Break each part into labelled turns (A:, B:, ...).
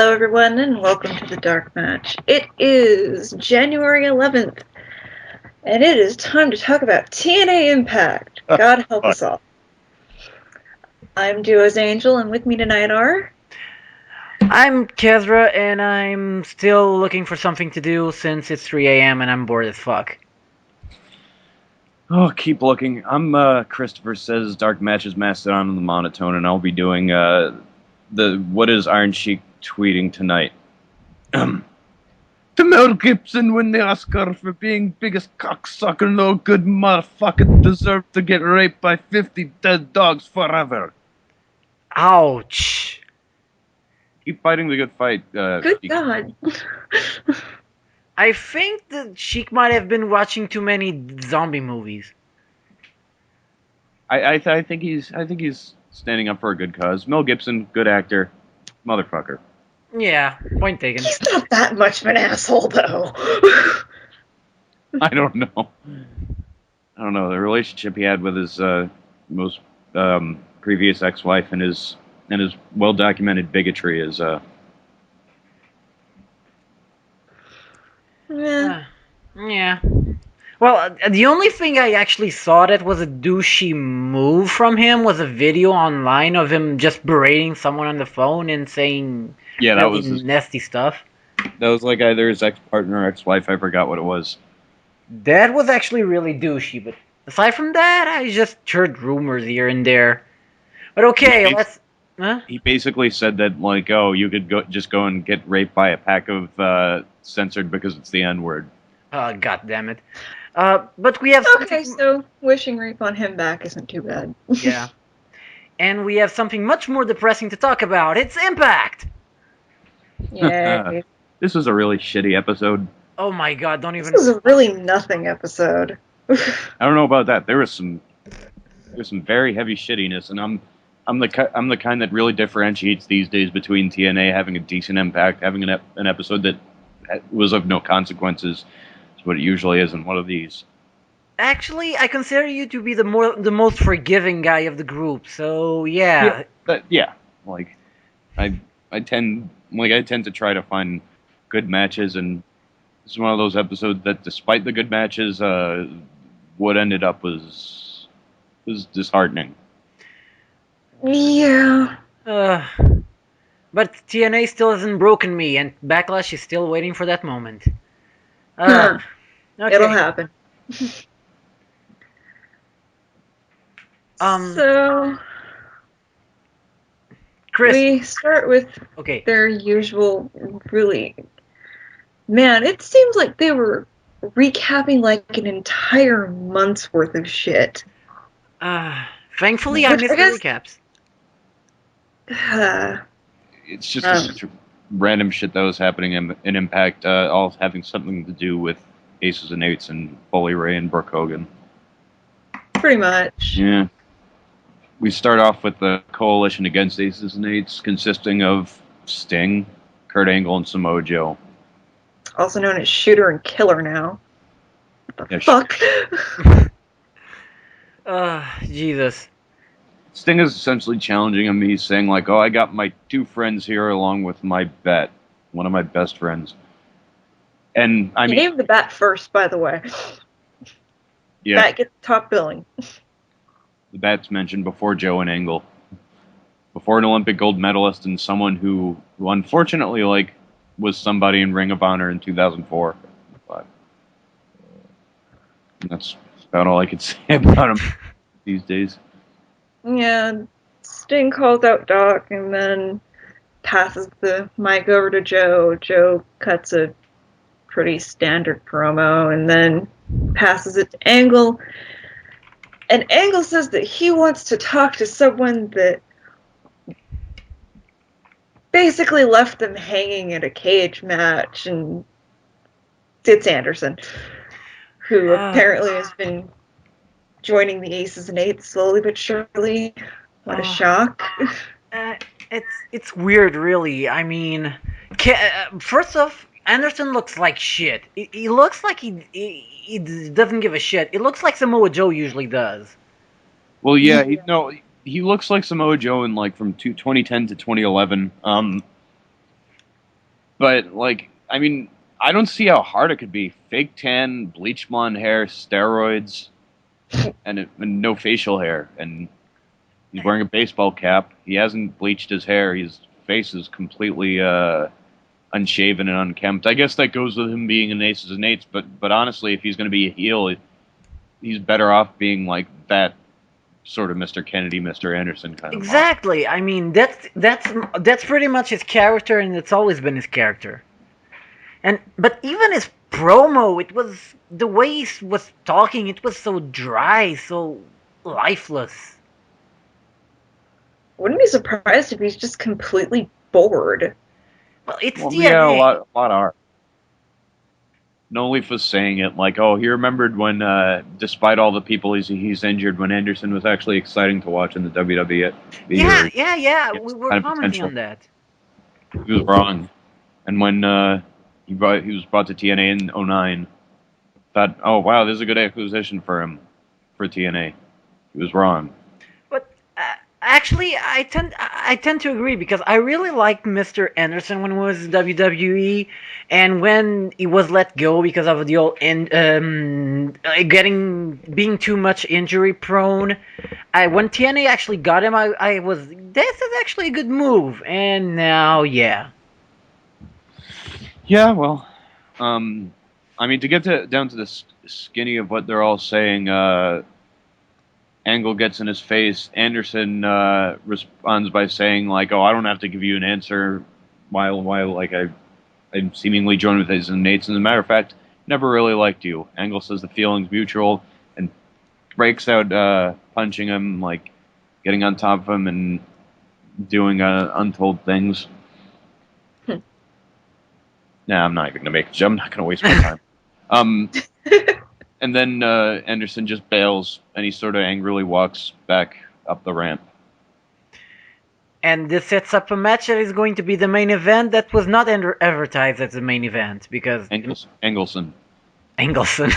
A: Hello, everyone, and welcome to the DarkMatch. It is January 11th, and it is time to talk about TNA Impact. God help us all. I'm Duo's Angel, and with me tonight are...
B: I'm Kezra, and I'm still looking for something to do since it's 3 a.m. and I'm bored as fuck.
C: Oh, keep looking. I'm Christopher Says Dark Matches Mastodon on the Monotone, and I'll be doing what is Iron Sheik tweeting tonight. To Mel Gibson win the Oscar for being biggest cocksucker, no good motherfucker, deserved to get raped by 50 dead dogs forever.
B: Ouch.
C: Keep fighting the good fight.
A: Good God.
B: I think that Sheik might have been watching too many zombie movies.
C: I think he's standing up for a good cause. Mel Gibson, good actor, motherfucker.
B: Yeah, point taken.
A: He's not that much of an asshole, though.
C: I don't know. The relationship he had with his most previous ex-wife and his well-documented bigotry is
B: Yeah. Well, the only thing I actually saw that was a douchey move from him was a video online of him just berating someone on the phone and saying
C: that
B: really
C: was his,
B: nasty stuff.
C: that was like either his ex-partner or ex-wife. I forgot what it was.
B: That was actually really douchey, but aside from that, I just heard rumors here and there. But okay, let's... Huh?
C: He basically said that, like, oh, you could go and get raped by a pack of censored because it's the N-word.
B: God damn it. But we have
A: Okay, so wishing rape on him back isn't too bad.
B: Yeah. And we have something much more depressing to talk about. It's Impact!
A: Yay.
C: This was a really shitty episode.
B: Oh my god, don't even...
A: This was a really nothing episode.
C: I don't know about that. There's some very heavy shittiness, and I'm the kind that really differentiates these days between TNA having a decent impact, having an episode that was of no consequences, is what it usually is in one of these.
B: Actually, I consider you to be the most forgiving guy of the group, so yeah.
C: Like I tend to try to find good matches, and this is one of those episodes that, despite the good matches, what ended up was disheartening.
A: Yeah.
B: But TNA still hasn't broken me, and Backlash is still waiting for that moment.
A: Okay. It'll happen. So,
B: Chris,
A: we start with their usual, really... Man, it seems like they were recapping like an entire month's worth of shit.
B: Thankfully, I missed the recaps.
C: It's just a bunch of random shit that was happening in Impact, all having something to do with Aces and Eights and Bully Ray and Brooke Hogan.
A: Pretty much.
C: Yeah. We start off with the coalition against Aces and Eights, consisting of Sting, Kurt Angle, and Samoa Joe.
A: Also known as Shooter and Killer now. What the fuck?
B: Jesus.
C: Sting is essentially challenging him. He's saying, like, oh, I got my two friends here along with my bat. One of my best friends. And I mean...
A: He named the bat first, by the way.
C: Yeah.
A: Bat gets top billing.
C: The bat's mentioned before Joe and Angle. Before an Olympic gold medalist and someone who unfortunately, like, was somebody in Ring of Honor in 2004. But that's about all I could say about him these days.
A: Yeah, Sting calls out Doc and then passes the mic over to Joe. Joe cuts a pretty standard promo and then passes it to Angle. And Angle says that he wants to talk to someone that basically left them hanging at a cage match, and it's Anderson, who apparently has been joining the Aces and Eights slowly but surely. What a shock.
B: It's weird, really. I mean, first off, Anderson looks like shit. He looks like he doesn't give a shit. It looks like Samoa Joe usually does.
C: Well, yeah, he looks like Samoa Joe in, like, from 2010 to 2011. But like, I mean, I don't see how hard it could be. Fake tan, bleach blonde hair, steroids, and no facial hair, and he's wearing a baseball cap. He hasn't bleached his hair. His face is completely unshaven and unkempt. I guess that goes with him being an aces and eights. But honestly, if he's going to be a heel, he's better off being like that sort of Mr. Kennedy, Mr. Anderson kind of.
B: Exactly. I mean, that's pretty much his character, and it's always been his character. But even his promo, it was the way he was talking. It was so dry, so lifeless.
A: Wouldn't be surprised if he's just completely bored.
B: Well, it's
C: Well,
B: TNA.
C: yeah, a lot are. No Leaf was saying it like, oh, he remembered when, despite all the people he's injured, when Anderson was actually exciting to watch in the WWE.
B: Yeah. We were
C: kind of
B: commenting
C: potential.
B: on that.
C: He was wrong. And when he was brought to TNA in 09, thought, oh, wow, this is a good acquisition for him, for TNA. He was wrong.
B: But actually, I tend to agree because I really liked Mr. Anderson when he was in WWE, and when he was let go because of the old being too much injury prone. When TNA actually got him, I was, this is actually a good move, and now yeah.
C: Yeah, well, I mean, to get down to the skinny of what they're all saying, Angle gets in his face. Anderson responds by saying, like, "Oh, I don't have to give you an answer." While like I'm seemingly joined with his innates. And as a matter of fact, never really liked you. Angle says the feeling's mutual and breaks out punching him, like getting on top of him and doing untold things. Nah, I'm not even gonna make it. I'm not gonna waste my time. And then Anderson just bails, and he sort of angrily walks back up the ramp.
B: And this sets up a match that is going to be the main event that was not advertised as the main event because
C: Engelson.
B: Engelson.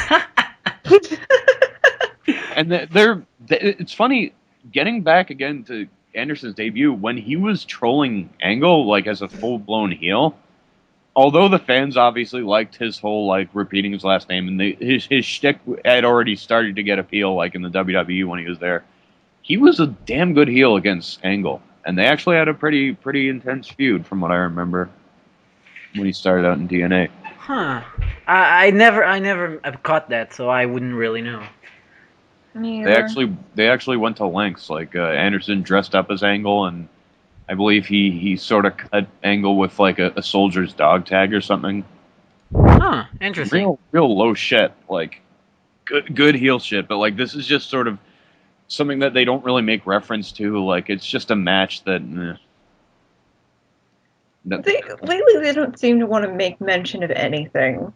C: And it's funny getting back again to Anderson's debut when he was trolling Angle like as a full blown heel. Although the fans obviously liked his whole like repeating his last name, and his shtick had already started to get appeal like in the WWE when he was there, he was a damn good heel against Angle, and they actually had a pretty intense feud from what I remember when he started out in TNA.
B: Huh. I never have caught that, so I wouldn't really know.
A: Me
C: They
A: either.
C: actually went to lengths. Like Anderson dressed up as Angle, and I believe he sort of cut Angle with like a soldier's dog tag or something.
B: Huh, interesting.
C: Real low shit, like good heel shit. But like this is just sort of something that they don't really make reference to. Like it's just a match that.
A: Lately, they don't seem to want to make mention of anything.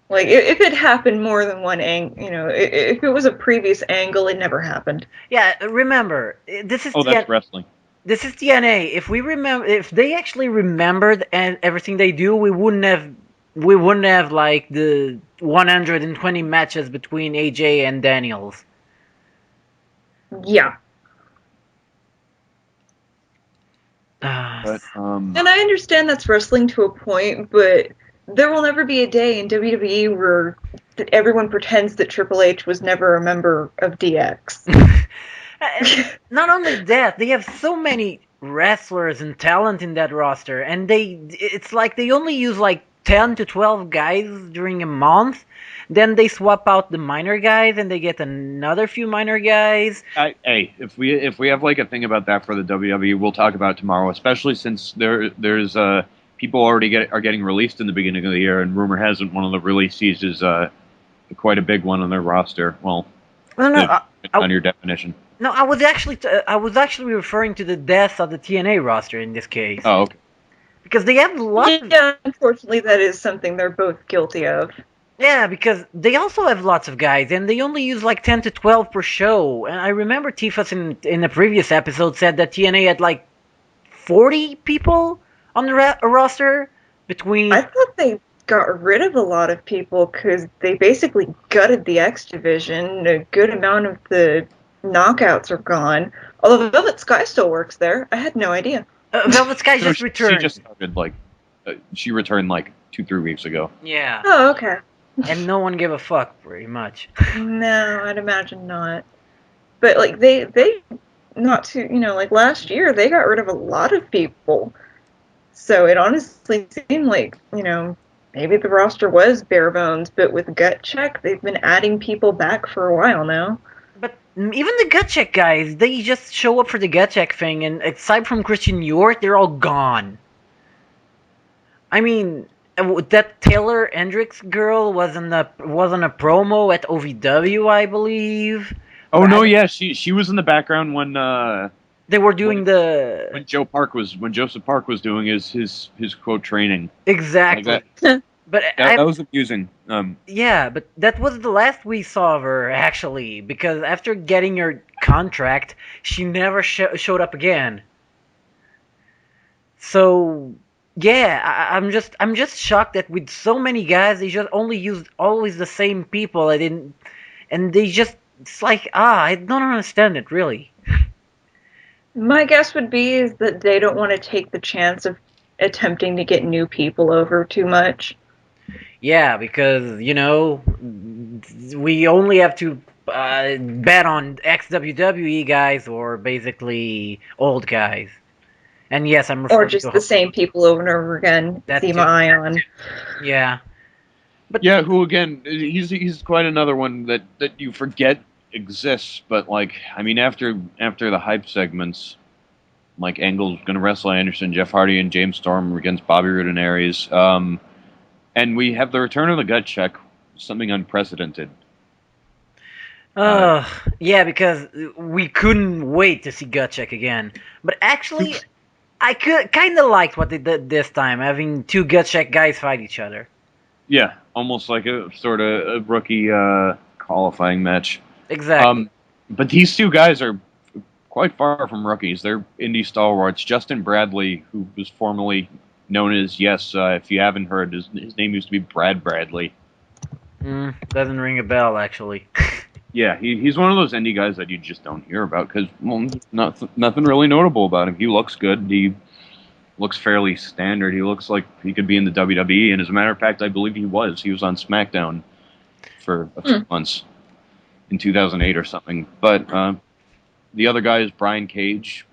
A: Like if it happened more than one angle, if it was a previous angle, it never happened.
B: Yeah, remember, this is
C: that's wrestling.
B: This is TNA. If they actually remembered and everything they do, we wouldn't have like the 120 matches between AJ and Daniels.
A: Yeah.
C: But,
A: and I understand that's wrestling to a point, but there will never be a day in WWE where everyone pretends that Triple H was never a member of DX.
B: Not only that, they have so many wrestlers and talent in that roster, and it's like they only use like 10 to 12 guys during a month. Then they swap out the minor guys, and they get another few minor guys.
C: Hey, if we have like a thing about that for the WWE, we'll talk about it tomorrow. Especially since there's people already are getting released in the beginning of the year, and rumor has it one of the releasees is quite a big one on their roster. Well, on your definition.
B: No, I was actually referring to the death of the TNA roster in this case.
C: Oh, okay.
B: Because they have lots.
A: Yeah, unfortunately, that is something they're both guilty of.
B: Yeah, because they also have lots of guys, and they only use like 10 to 12 per show. And I remember Tifas in a previous episode said that TNA had like 40 people on the roster between.
A: I thought they got rid of a lot of people because they basically gutted the X division. A good amount of the knockouts are gone. Although Velvet Sky still works there. I had no idea.
B: Velvet Sky just returned.
C: She just started like She returned like 2-3 weeks ago.
B: Yeah.
A: Oh, okay.
B: And no one gave a fuck, pretty much.
A: No, I'd imagine not. But like they not too, like last year they got rid of a lot of people. So it honestly seemed like, maybe the roster was bare bones, but with Gut Check, they've been adding people back for a while now.
B: But even the gut check guys, they just show up for the gut check thing, and aside from Christian York, they're all gone. I mean, that Taylor Hendricks girl was on a promo at OVW, I believe.
C: Oh
B: But
C: no, yeah, she was in the background when
B: they were doing
C: when Joseph Park was doing his quote training.
B: exactly.
C: Like
B: But
C: that was amusing.
B: yeah, but that was the last we saw of her, actually, because after getting her contract, she never showed up again. So yeah, I'm just shocked that with so many guys, they just only used always the same people. And they just, it's like, I don't understand it really.
A: My guess would be is that they don't want to take the chance of attempting to get new people over too much.
B: Yeah, because we only have to bet on ex-WWE guys or basically old guys. And yes, I'm
A: Or
B: referring
A: just
B: to
A: the same people over and over again.
B: that
A: Thema
B: too.
A: Ion.
B: Yeah. But
C: Yeah, who again? He's quite another one that you forget exists. But like, I mean, after the hype segments, like Angle's going to wrestle Anderson, Jeff Hardy, and James Storm against Bobby Roode and Aries. And we have the return of the Gut Check, something unprecedented.
B: yeah, because we couldn't wait to see Gutcheck again. But actually, I could kind of liked what they did this time, having two Gutcheck guys fight each other.
C: Yeah, almost like a sort of a rookie qualifying match.
B: Exactly.
C: But these two guys are quite far from rookies. They're indie stalwarts. Justin Bradley, who was formerly known as, if you haven't heard, his name used to be Brad Bradley.
B: Doesn't ring a bell, actually.
C: Yeah, he's one of those indie guys that you just don't hear about because, well, nothing really notable about him. He looks good. He looks fairly standard. He looks like he could be in the WWE, and as a matter of fact, I believe he was. He was on SmackDown for a few months in 2008 or something. But the other guy is Brian Cage,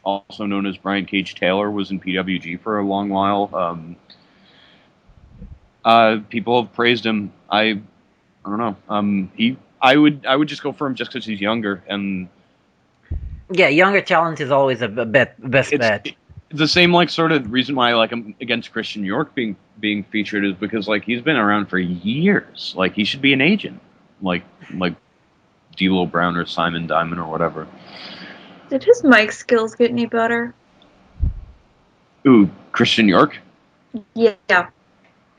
C: also known as Brian Cage Taylor, was in PWG for a long while. People have praised him. I don't know. I would just go for him just because he's younger, and
B: Yeah, younger talent is always a best bet.
C: it's the same like sort of reason why I like him against Christian York being featured is because like he's been around for years. Like he should be an agent, like D'Lo Brown or Simon Diamond or whatever.
A: Did his mic skills get any better?
C: Ooh, Christian York.
A: Yeah.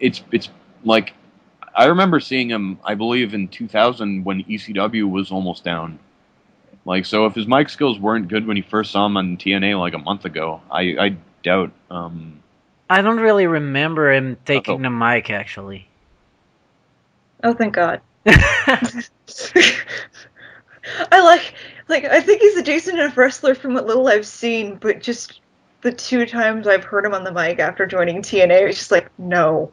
C: It's like I remember seeing him. I believe in 2000 when ECW was almost down. Like, so if his mic skills weren't good when he first saw him on TNA like a month ago, I doubt.
B: I don't really remember him taking the mic, actually.
A: Oh, thank God. I I think he's a decent enough wrestler from what little I've seen, but just the 2 times I've heard him on the mic after joining TNA, it's just like, no.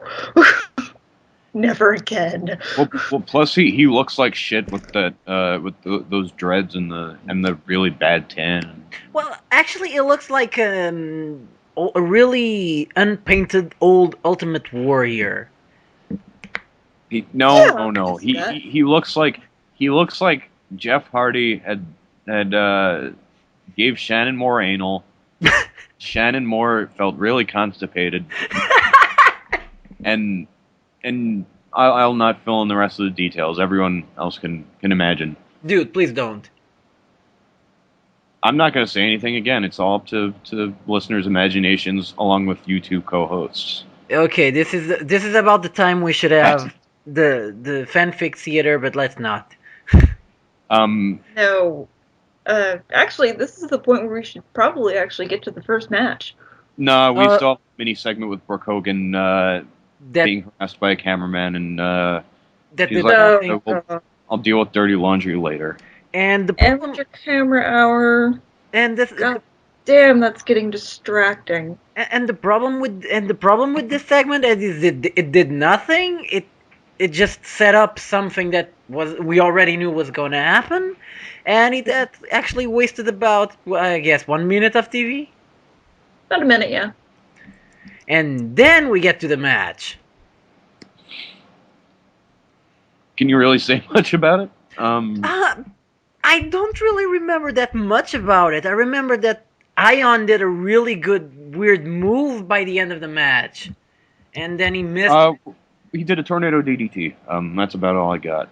A: Never again.
C: Well, plus he looks like shit with that those dreads and the really bad tan.
B: Well, actually, it looks like a really unpainted old Ultimate Warrior.
C: No. He looks like Jeff Hardy had gave Shannon Moore anal. Shannon Moore felt really constipated, and I'll not fill in the rest of the details. Everyone else can imagine.
B: Dude, please don't.
C: I'm not going to say anything again. It's all up to listeners' imaginations, along with you two co-hosts.
B: Okay, this is about the time we should have the fanfic theater, but let's not.
A: No. Actually, this is the point where we should probably actually get to the first match.
C: No, we still have a mini segment with Brooke Hogan being harassed by a cameraman, and he's like, I'll deal with dirty laundry later.
B: And the
A: amateur camera hour.
B: And this
A: Damn, that's getting distracting.
B: And the problem with this segment is it did nothing. It just set up something that we already knew was going to happen, and it actually wasted about, I guess, 1 minute of TV.
A: About a minute, yeah.
B: And then we get to the match.
C: Can you really say much about it?
B: I don't really remember that much about it. I remember that Ion did a really good weird move by the end of the match, and then he missed.
C: He did a tornado DDT. That's about all I got.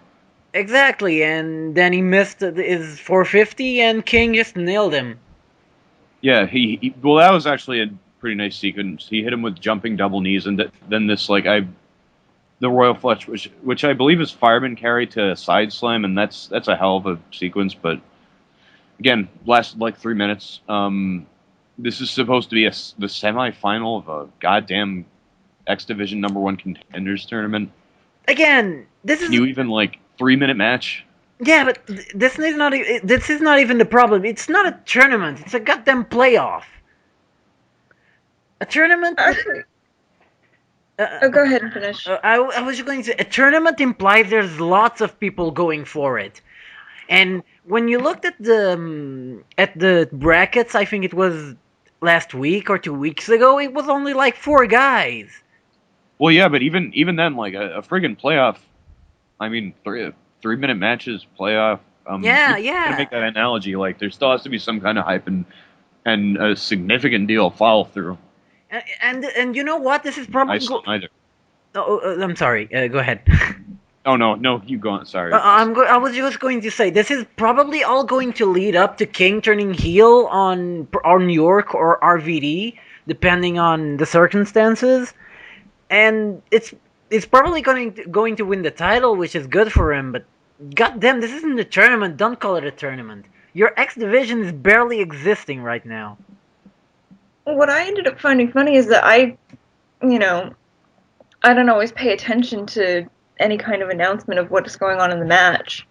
B: Exactly, and then he missed his 450, and King just nailed him.
C: Yeah, well, that was actually a pretty nice sequence. He hit him with jumping double knees, and then this the Royal Flush, which I believe is fireman carry to a side slam, and that's a hell of a sequence. But again, lasted like 3 minutes. This is supposed to be the semifinal of a goddamn X Division #1 contenders tournament.
B: Again, this is
C: you even 3-minute match.
B: Yeah, but this is not even the problem. It's not a tournament. It's a goddamn playoff. A tournament.
A: Actually, go ahead and finish.
B: I was just going to say, a tournament implies there's lots of people going for it, and when you looked at the brackets, I think it was last week or 2 weeks ago, it was only like 4 guys.
C: Well, yeah, but even then, like a friggin' playoff. I mean, 3-minute matches, playoff.
B: Yeah.
C: To make that analogy, like there still has to be some kind of hype and a significant deal follow through.
B: And you know what? This is probably.
C: I saw neither.
B: I'm sorry. Go ahead.
C: Oh no, you go on. Sorry.
B: I was just going to say this is probably all going to lead up to King turning heel on New York or RVD, depending on the circumstances, and it's probably going to win the title, which is good for him. But goddamn, this isn't a tournament. Don't call it a tournament. Your X Division is barely existing right now.
A: What I ended up finding funny is that I don't always pay attention to any kind of announcement of what is going on in the match.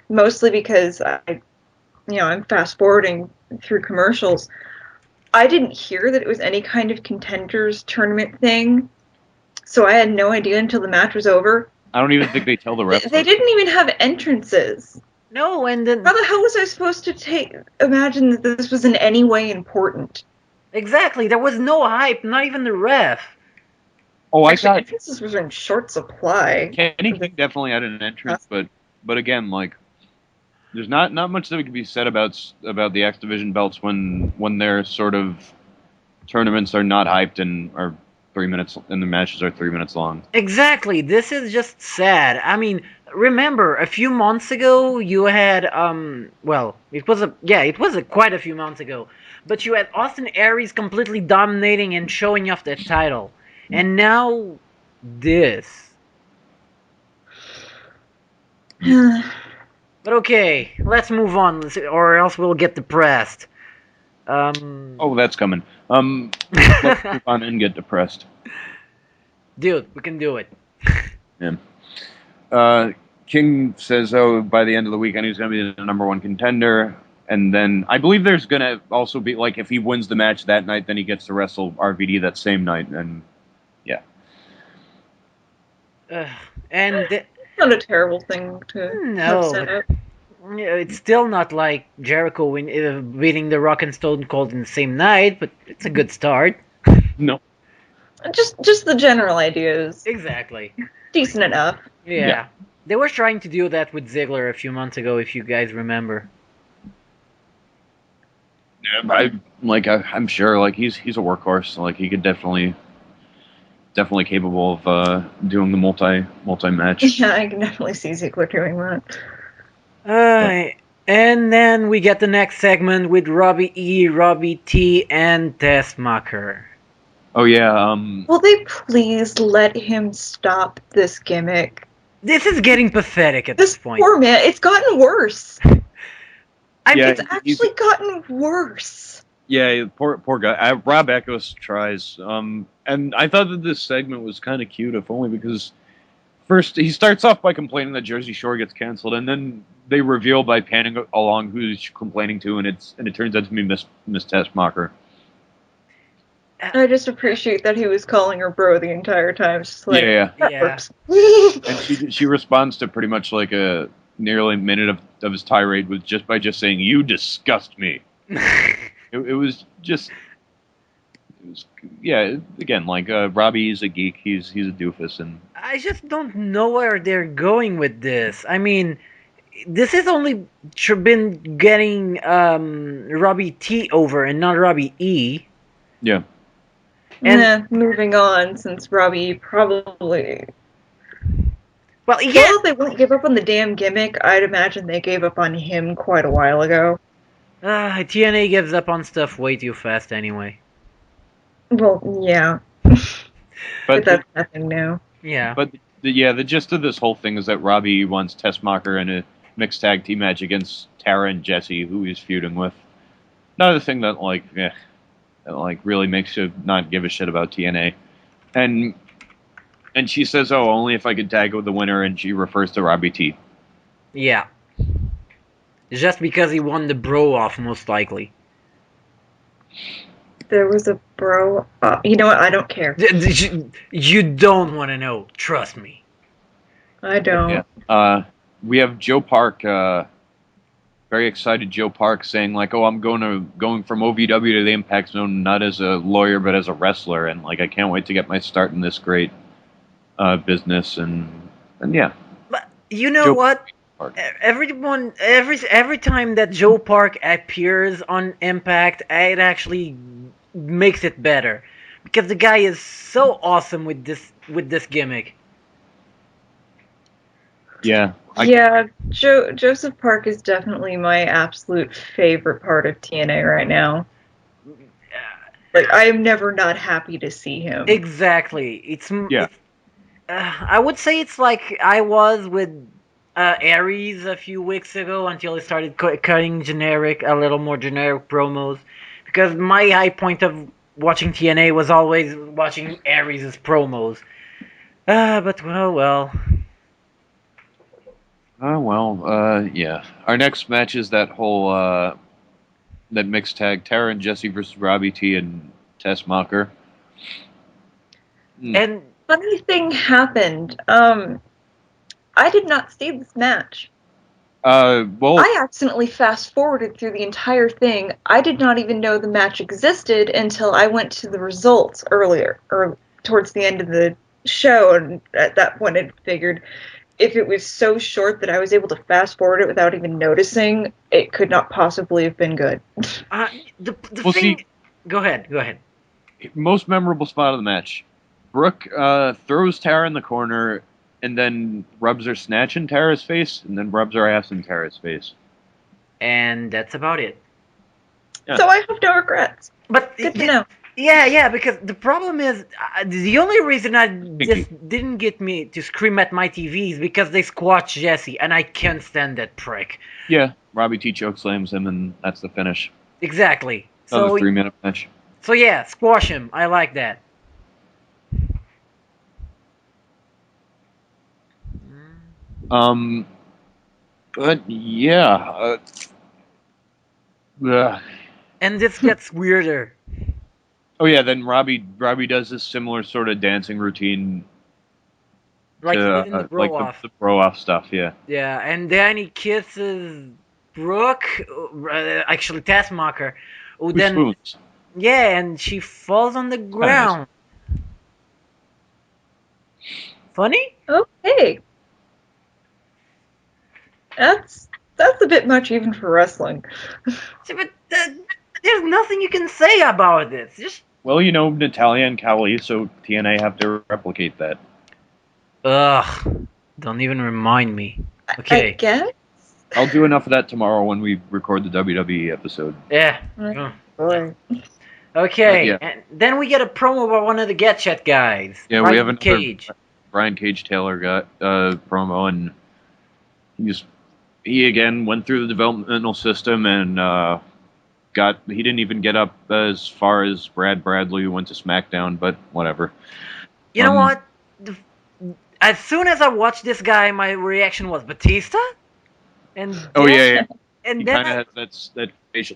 A: Mostly because I'm fast forwarding through commercials. I didn't hear that it was any kind of contenders tournament thing, so I had no idea until the match was over.
C: I don't even think they tell the rest.
A: They didn't even have entrances.
B: No, and then
A: how the hell was I supposed to imagine that this was in any way important?
B: Exactly, there was no hype, not even the ref.
C: Oh,
A: Actually, entrances were in short supply.
C: Kenny King definitely had an entrance, but again, like, there's not much that can be said about the X Division belts when their sort of tournaments are not hyped and are 3 minutes, and the matches are 3 minutes long.
B: Exactly, this is just sad. I mean, remember a few months ago you had it was quite a few months ago, but you had Austin Aries completely dominating and showing off that title, and now this. But okay, let's move on, or else we'll get depressed.
C: Oh, that's coming. Let's move on and get depressed.
B: Dude, we can do it.
C: Yeah. King says, by the end of the weekend he's going to be the #1 contender. And then I believe there's going to also be, like, if he wins the match that night, then he gets to wrestle RVD that same night. And, yeah.
A: Not a terrible thing to have set up.
B: It's still not like Jericho beating The Rock and Stone Cold in the same night, but it's a good start.
C: No.
A: Just the general ideas.
B: Exactly.
A: Decent enough.
B: Yeah. They were trying to do that with Ziggler a few months ago, if you guys remember.
C: Yeah, I'm sure, like, he's a workhorse. Like, he could definitely capable of doing the multi match.
A: Yeah, I can definitely see Ziggler doing that.
B: And then we get the next segment with Robbie E, Robbie T, and Tessmacher.
C: Oh yeah.
A: Will they please let him stop this gimmick?
B: This is getting pathetic at this point.
A: Poor man, it's gotten worse. It's actually gotten worse.
C: Yeah, poor guy. Rob Echoes tries. And I thought that this segment was kind of cute, if only because first he starts off by complaining that Jersey Shore gets canceled, and then they reveal by panning along who's complaining to, and it turns out to be Miss Tessmacher.
A: I just appreciate that he was calling her bro the entire time. It's just like,
C: Yeah.
A: that
B: Yeah.
A: works.
C: And she responds to pretty much like a nearly minute of his tirade with just saying, "You disgust me." It was just, yeah. Again, like Robbie is a geek. He's a doofus, and
B: I just don't know where they're going with this. I mean, this has only been getting Robbie T over and not Robbie E.
C: yeah.
B: And
A: Moving on, since Robbie probably...
B: well, yeah,
A: Well, they won't give up on the damn gimmick. I'd imagine they gave up on him quite a while ago.
B: TNA gives up on stuff way too fast anyway.
A: Well, yeah. But that's nothing new.
B: Yeah.
C: But the gist of this whole thing is that Robbie wants Tessmacher in a mixed tag team match against Tara and Jesse, who he's feuding with. Another thing that really makes you not give a shit about TNA. And she says, "Oh, only if I could tag with the winner," and she refers to Robbie T.
B: Yeah. Just because he won the bro off, most likely.
A: There was a bro... you know what? I don't care.
B: You don't want to know. Trust me.
A: I don't.
C: Yeah. We have Joe Park, very excited Joe Park, saying like, "Oh, I'm going from OVW to the Impact Zone, not as a lawyer but as a wrestler, and like I can't wait to get my start in this great business." And yeah.
B: But you know
C: Joe
B: what?
C: Park.
B: Every time that Joe Park appears on Impact, it actually makes it better because the guy is so awesome with this gimmick.
C: Yeah.
A: Joseph Park is definitely my absolute favorite part of TNA right now. Like, I am never not happy to see him.
B: Exactly. I would say it's like I was with Aries a few weeks ago until he started cutting a little more generic promos. Because my high point of watching TNA was always watching Aries' promos. But well.
C: Yeah. Our next match is that whole that mixed tag, Tara and Jesse versus Robbie T and Tessmacher.
B: And
A: funny thing happened. I did not see this match. I accidentally fast forwarded through the entire thing. I did not even know the match existed until I went to the results earlier, or towards the end of the show, and at that point I figured if it was so short that I was able to fast forward it without even noticing, it could not possibly have been good.
B: the thing... Go ahead.
C: Most memorable spot of the match. Brooke throws Tara in the corner and then rubs her snatch in Tara's face and then rubs her ass in Tara's face.
B: And that's about it.
A: Yeah. So I have no regrets.
B: But
A: good to know.
B: Yeah, because the problem is, the only reason this didn't get me to scream at my TV is because they squash Jesse, and I can't stand that prick.
C: Yeah, Robbie T chokeslams him, and that's the finish.
B: Exactly.
C: Another 3-minute match.
B: So yeah, squash him. I like that.
C: But yeah.
B: And this gets weirder.
C: Oh yeah, then Robbie does this similar sort of dancing routine,
B: like he did in the bro off.
C: The bro off stuff, yeah.
B: Yeah, and then he kisses Brooke, actually Tessmacher, who then
C: spoons.
B: Yeah, and she falls on the ground. Nice. Funny?
A: Okay. That's a bit much even for wrestling.
B: See, but there's nothing you can say about this. Just...
C: Well, you know, Natalya and Khali, so TNA have to replicate that.
B: Ugh. Don't even remind me. Okay.
A: I guess?
C: I'll do enough of that tomorrow when we record the WWE episode.
B: Yeah.
A: Boy.
B: Okay, yeah. And then we get a promo by one of the Get Chat guys.
C: Yeah, we have another Brian Cage Taylor got promo, and he again went through the developmental system and he didn't even get up as far as Brad Bradley, who went to SmackDown, but whatever.
B: You know what? As soon as I watched this guy, my reaction was, Batista? And
C: Oh
B: then,
C: yeah, yeah.
B: and
C: He
B: then
C: kind of has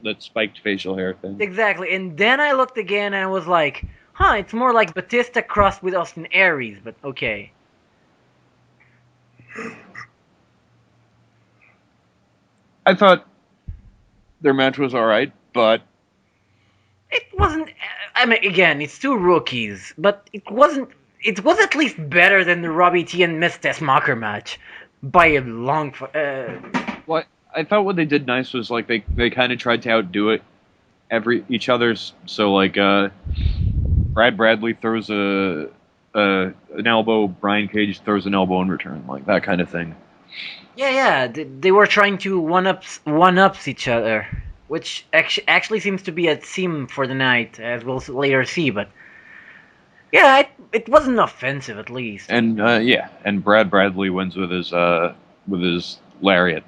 C: that spiked facial hair thing.
B: exactly. And then I looked again and I was like, huh, it's more like Batista crossed with Austin Aries, but okay.
C: I thought their match was all right, but
B: It wasn't. I mean, again, it's two rookies, but it wasn't. It was at least better than the Robbie T and Miss Tessmacher match by a long.
C: what I thought what they did nice was like they kind of tried to outdo it each other's. So like Brad Bradley throws an elbow, Brian Cage throws an elbow in return, like that kind of thing.
B: Yeah. They were trying to one ups each other, which actually seems to be a theme for the night, as we'll later see. But yeah, it wasn't offensive at least.
C: And yeah, and Brad Bradley wins with his lariat.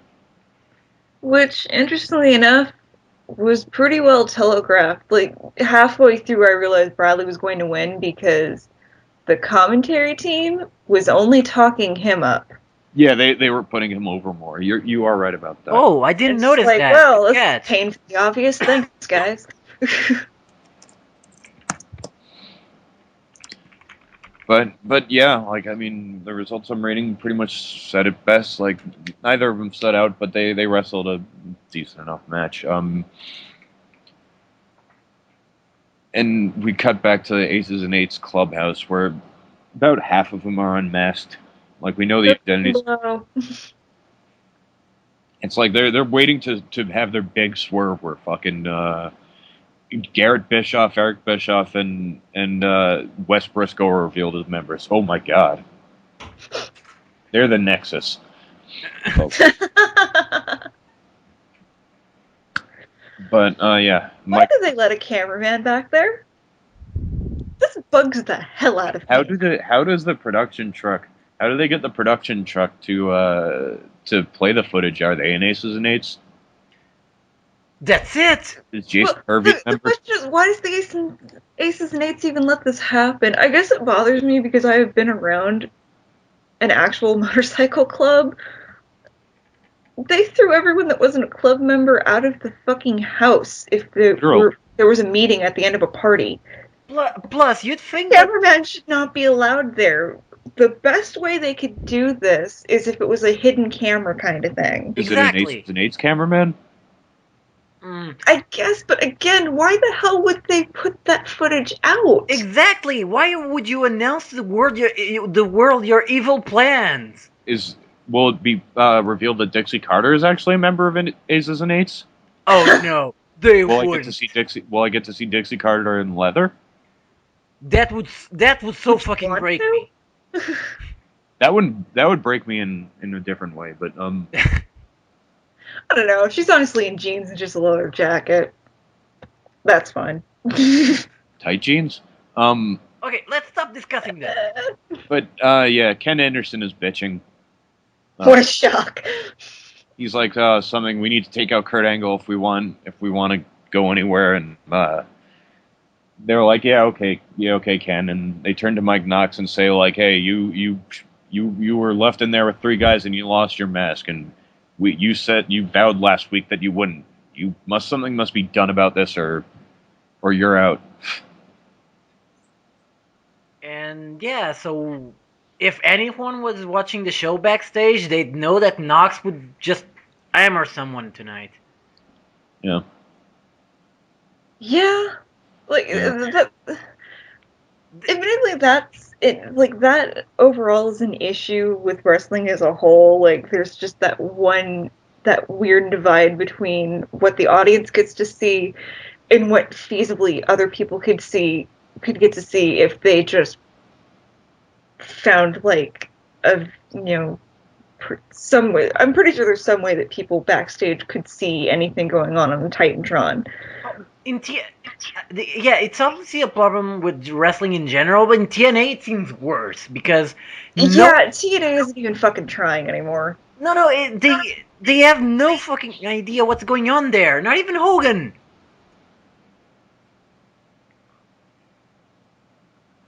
A: Which, interestingly enough, was pretty well telegraphed. Like, halfway through, I realized Bradley was going to win because the commentary team was only talking him up.
C: Yeah, they were putting him over more. You are right about that.
B: Oh, I didn't
A: It's
B: notice
A: like,
B: that.
A: well,
B: Good
A: this is
B: catch.
A: painfully obvious. Thanks, guys.
C: But yeah, like I mean, the results I'm rating pretty much said it best. Like neither of them stood out, but they wrestled a decent enough match. And we cut back to the Aces and Eights clubhouse where about half of them are unmasked. Like we know the identities.
A: Hello.
C: It's like they're waiting to have their big swerve where fucking Garrett Bischoff, Eric Bischoff, and Wes Briscoe are revealed as members. Oh my god, they're the Nexus. Oh. But yeah,
A: Why did they let a cameraman back there? This bugs the hell out of me.
C: how does the production truck? How do they get the production truck to play the footage? Are they in Aces and Eights?
B: That's it.
C: Is Jason
A: Well,
C: Hervey a
A: the
C: member?
A: question is, why does the Aces and Eights even let this happen? I guess it bothers me because I have been around an actual motorcycle club. They threw everyone that wasn't a club member out of the fucking house if there was a meeting at the end of a party.
B: Plus, you'd think that
A: Cameraman should not be allowed there. The best way they could do this is if it was a hidden camera kind of thing.
C: Is it an
B: exactly.
C: Aces and Eights cameraman?
A: I guess, but again, why the hell would they put that footage out?
B: Exactly. Why would you announce to the world your evil plans?
C: Will it be revealed that Dixie Carter is actually a member of Aces and Eights?
B: Oh no, they
C: Will
B: wouldn't.
C: I get to see Dixie? Will I get to see Dixie Carter in leather?
B: That would so fucking break me.
C: That would break me in a different way, but
A: I don't know. She's honestly in jeans and just a leather jacket. That's fine.
C: tight jeans.
B: Okay, let's stop discussing this.
C: But yeah, Ken Anderson is bitching.
A: What a shock.
C: He's like something we need to take out Kurt Angle if we want to go anywhere, and they're like, yeah, okay, Ken, and they turn to Mike Knox and say like, hey, you were left in there with three guys and you lost your mask, and you vowed last week that you wouldn't. Something must be done about this, or you're out.
B: And yeah, so if anyone was watching the show backstage, they'd know that Knox would just hammer someone tonight.
C: Yeah.
A: Yeah. Like, that, admittedly, that's it. Like, that overall is an issue with wrestling as a whole. Like, there's just that weird divide between what the audience gets to see and what feasibly other people could get to see if they just found like some way. I'm pretty sure there's some way that people backstage could see anything going on the Titantron.
B: Yeah, it's obviously a problem with wrestling in general, but in TNA it seems worse because
A: TNA isn't even fucking trying anymore.
B: they have no fucking idea what's going on there. Not even Hogan.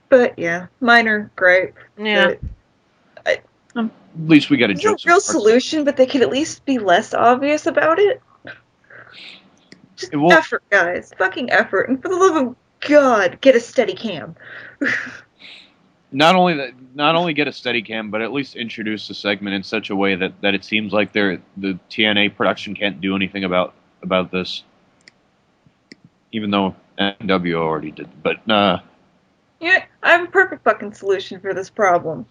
A: But yeah, minor gripe.
B: Yeah.
C: At least we got a
A: There's no
C: Joseph
A: real
C: Park.
A: solution, but they could at least be less obvious about it. Just effort, guys. Fucking effort. And for the love of God, get a steady cam.
C: Not only get a steady cam, but at least introduce the segment in such a way that it seems like the TNA production can't do anything about this, even though NWO already did. But
A: yeah, I have a perfect fucking solution for this problem.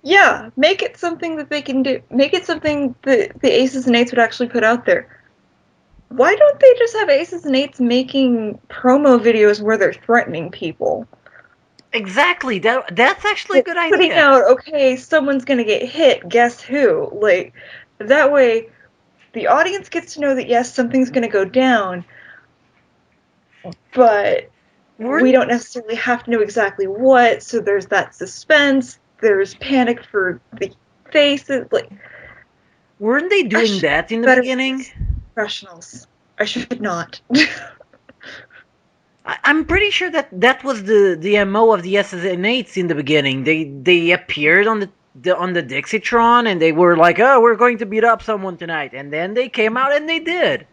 A: Yeah, make it something that they can do. Make it something that the Aces and Eights would actually put out there. Why don't they just have Aces and Eights making promo videos where they're threatening people?
B: Exactly. That's actually a good
A: Putting
B: idea.
A: out, okay, someone's gonna get hit, guess who? Like, that way, the audience gets to know that, yes, something's gonna go down, but we don't necessarily have to know exactly what, so there's that suspense, there's panic for the faces, like...
B: Weren't they doing that in the beginning?
A: Professionals. I should not.
B: I'm pretty sure that was the MO of the SSNAs in the beginning. They appeared on the Dixitron and they were like, "Oh, we're going to beat up someone tonight," and then they came out and they did.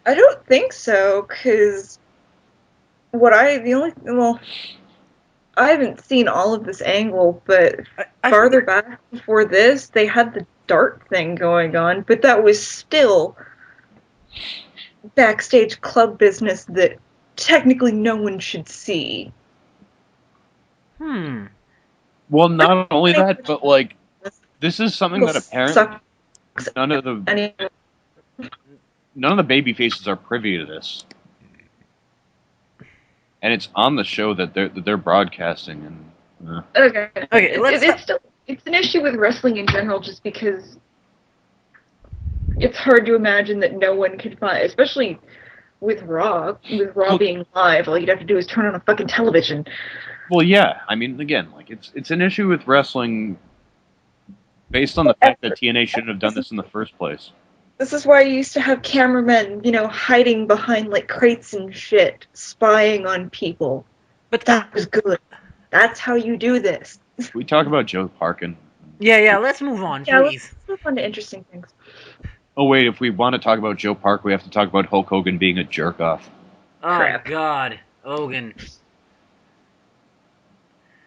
A: I don't think so, because I haven't seen all of this angle, but farther back before this, they had the dart thing going on, but that was still backstage club business that technically no one should see.
C: Well, not only that, but like this is something that apparently none of the baby faces are privy to this, and it's on the show that they're broadcasting. And
A: okay,
D: it's an issue with wrestling in general, just because it's hard to imagine that no one could find, especially with Raw being live. All you'd have to do is turn on a fucking television.
C: Well, yeah, I mean, again, like it's an issue with wrestling based on the fact that TNA shouldn't have done this in the first place.
A: This is why you used to have cameramen, hiding behind like crates and shit, spying on people. But that was good. That's how you do this.
C: We talk about Joe Parkin.
B: Yeah, let's move on, please.
A: Let's move on to interesting things.
C: Oh wait, if we want to talk about Joe Park, we have to talk about Hulk Hogan being a jerk off.
B: Oh crap. God, Hogan.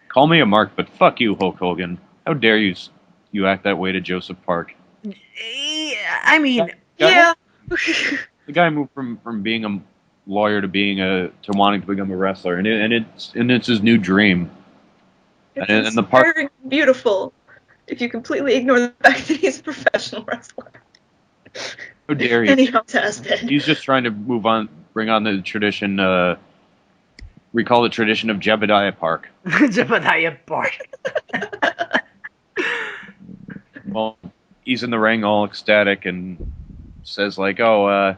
C: Call me a mark, but fuck you, Hulk Hogan. How dare you act that way to Joseph Park?
B: I mean,
A: yeah.
C: The guy moved from being a lawyer to wanting to become a wrestler, and it's his new dream.
A: It's very beautiful if you completely ignore the fact that he's a professional wrestler.
C: How dare you?
A: And he has been.
C: He's just trying to move on, bring on the tradition. Recall the tradition of Jebediah Park.
B: Jebediah Park.
C: Well, he's in the ring all ecstatic and says like, "Oh,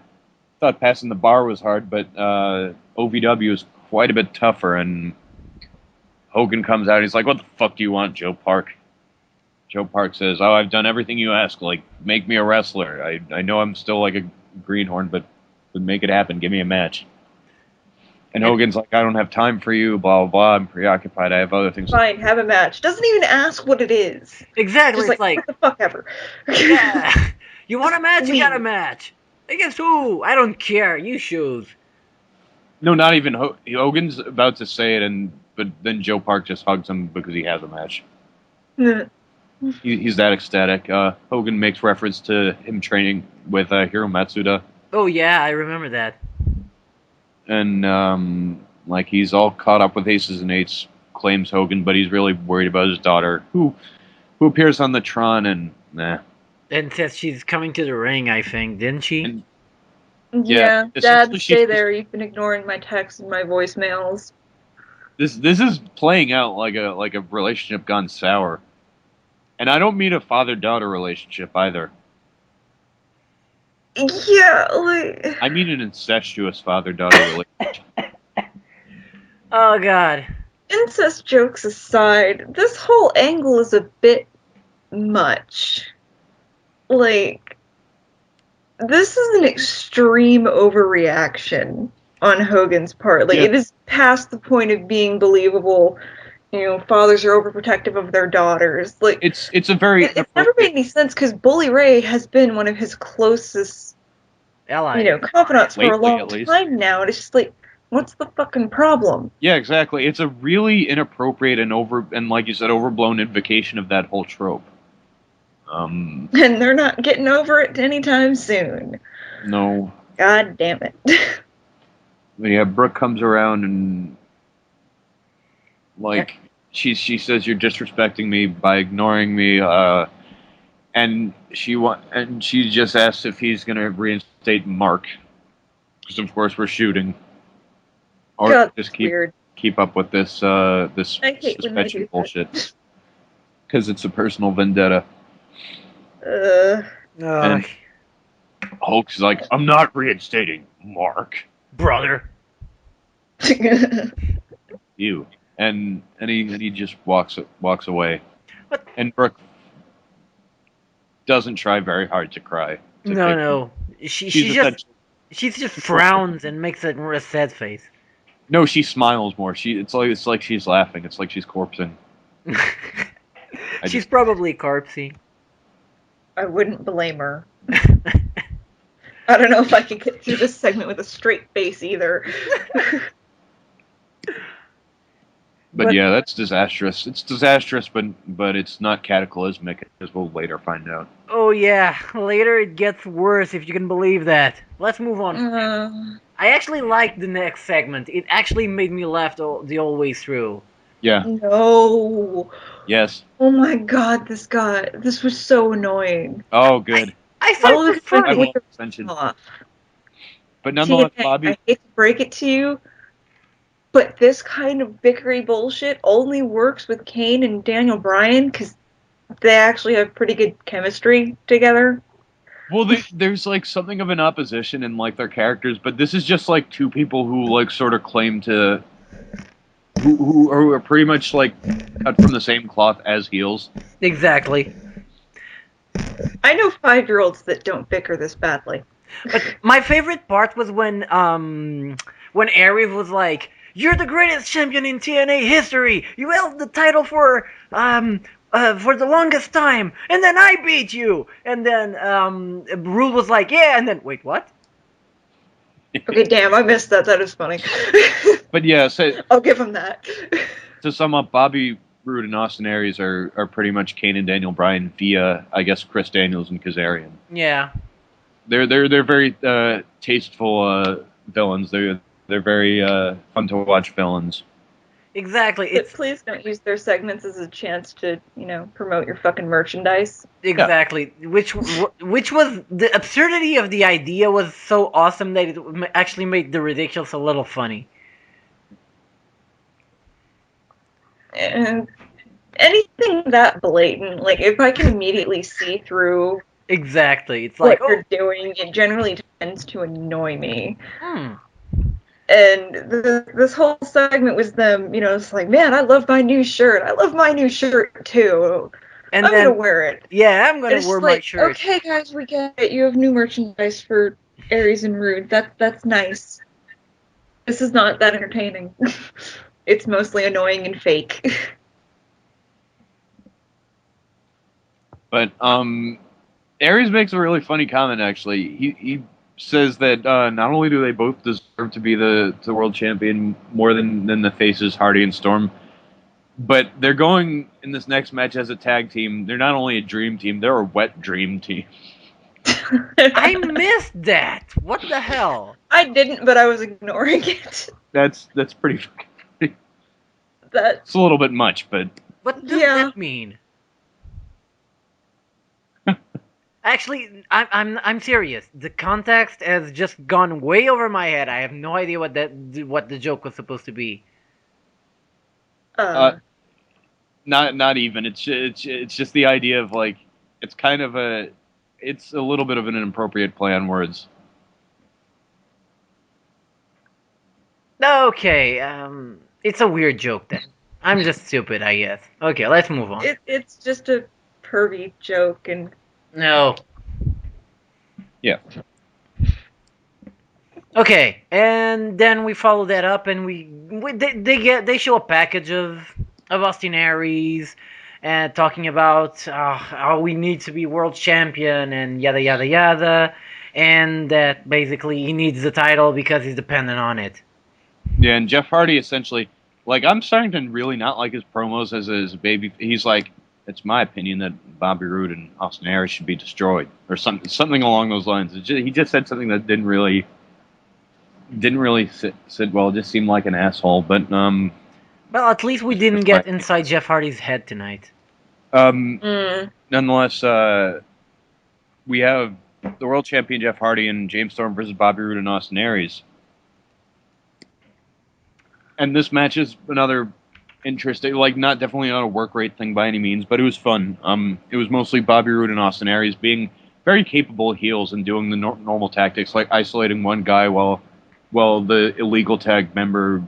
C: thought passing the bar was hard, but OVW is quite a bit tougher." And Hogan comes out. He's like, "What the fuck do you want, Joe Park?" Joe Park says, "Oh, I've done everything you ask. Like, make me a wrestler. I know I'm still like a greenhorn, but make it happen. Give me a match." And Hogan's like, "I don't have time for you, blah, blah, blah. I'm preoccupied. I have other things."
A: Fine, have a match. Doesn't even ask what it is.
B: Exactly.
A: Just like, what the fuck ever.
B: Yeah. You want a match? You got a match. I guess who? I don't care. You choose.
C: No, not even Hogan's about to say it, but then Joe Park just hugs him because he has a match. He's that ecstatic. Hogan makes reference to him training with Hiro Matsuda.
B: Oh yeah, I remember that.
C: And like he's all caught up with Aces and Eights, claims Hogan, but he's really worried about his daughter, who appears on the Tron and
B: And says she's coming to the ring, I think, didn't she?
C: And,
A: yeah, Dad, stay there. You've been ignoring my texts and my voicemails.
C: This is playing out like a relationship gone sour. And I don't mean a father-daughter relationship either.
A: Yeah, like...
C: I mean an incestuous father-daughter relationship.
B: Oh, God.
A: Incest jokes aside, this whole angle is a bit much. Like, this is an extreme overreaction on Hogan's part. Like, it is past the point of being believable. fathers are overprotective of their daughters. Like,
C: It's a very
A: it's never made any sense because Bully Ray has been one of his closest,
B: Ally.
A: confidants for a
C: Lately,
A: long
C: at least.
A: time now. And it's just like, what's the fucking problem?
C: Yeah, exactly. It's a really inappropriate and like you said, overblown invocation of that whole trope.
A: And they're not getting over it anytime soon.
C: No.
A: God damn it.
C: Yeah, Brooke comes around and like she says you're disrespecting me by ignoring me, and she just asks if he's gonna reinstate Mark, because of course we're shooting, or
A: God,
C: just
A: it's weird.
C: keep up with this this
A: I hate when they
C: suspension
A: do
C: bullshit, because it's a personal vendetta.
A: that.
C: And Hulk's like, I'm not reinstating Mark.
B: Brother.
C: You. And he just walks away.
B: But-
C: And Brooke doesn't try very hard to cry.
B: No. She just frowns and makes a sad face.
C: No, she smiles more. It's like she's laughing. It's like she's corpsing.
B: She's probably corpsey.
A: I wouldn't blame her. I don't know if I could get through this segment with a straight face either.
C: But yeah, that's disastrous. It's disastrous, but it's not cataclysmic, as we'll later find out.
B: Oh yeah, later it gets worse if you can believe that. Let's move on. I actually liked the next segment. It actually made me laugh the whole way through.
C: Yeah.
A: No.
C: Yes.
A: Oh my god, this was so annoying.
C: Oh, good.
B: I thought it was funny.
C: But nonetheless,
A: TNA,
C: Bobby.
A: I hate to break it to you, but this kind of bickery bullshit only works with Kane and Daniel Bryan because they actually have pretty good chemistry together.
C: Well, there's like something of an opposition in like their characters, but this is just like two people who like sort of claim to, who are pretty much like cut from the same cloth as heels.
B: Exactly.
A: I know 5-year-olds that don't bicker this badly.
B: But my favorite part was when Aries was like, "You're the greatest champion in TNA history. You held the title for the longest time, and then I beat you." And then Rule was like, "Yeah," and then wait, what?
A: Okay, damn, I missed that. That is funny.
C: But yeah, so
A: I'll give him that.
C: to sum up, Bobby Roode and Austin Aries are pretty much Kane and Daniel Bryan via, I guess, Chris Daniels and Kazarian.
B: Yeah.
C: They're very tasteful villains. They're very fun to watch villains.
B: Exactly.
A: But please don't use their segments as a chance to, promote your fucking merchandise.
B: Exactly. Yeah. Which was the absurdity of the idea was so awesome that it actually made the ridiculous a little funny.
A: And anything that blatant, like if I can immediately see through
B: exactly, it's
A: what
B: like
A: you're doing, it generally tends to annoy me.
B: Hmm.
A: And this whole segment was them, it's like, man, I love my new shirt. I love my new shirt too.
B: And
A: I'm gonna wear it.
B: Yeah, I'm gonna wear my shirt.
A: Okay, guys, we get it. You have new merchandise for Aries and Rude. That's nice. This is not that entertaining. It's mostly annoying and fake.
C: But Aries makes a really funny comment. Actually, he says that not only do they both deserve to be the world champion more than the faces Hardy and Storm, but they're going in this next match as a tag team. They're not only a dream team; they're a wet dream team.
B: I missed that. What the hell?
A: I didn't, but I was ignoring it.
C: That's pretty fucking funny. It's a little bit much, but
B: what does that mean? Actually, I'm serious. The context has just gone way over my head. I have no idea what the joke was supposed to be.
C: Not even. It's just the idea of like it's kind of it's a little bit of an inappropriate play on words.
B: Okay, it's a weird joke then. I'm just stupid, I guess. Okay, let's move on.
A: It's just a pervy joke and.
B: No.
C: Yeah.
B: Okay, and then we follow that up, and they show a package of of Austin Aries, and talking about how we need to be world champion and yada yada yada, and that basically he needs the title because he's dependent on it.
C: Yeah, and Jeff Hardy essentially, like, I'm starting to really not like his promos as a baby. He's like, it's my opinion that Bobby Roode and Austin Aries should be destroyed, or something along those lines. He just said something that didn't really sit well. It just seemed like an asshole. But
B: Well, at least we didn't get inside Jeff Hardy's head tonight.
C: Nonetheless, we have the world champion Jeff Hardy and James Storm versus Bobby Roode and Austin Aries. And this match is another interesting, like, definitely not a work rate thing by any means, but it was fun. It was mostly Bobby Roode and Austin Aries being very capable heels and doing the normal tactics, like isolating one guy while the illegal tag member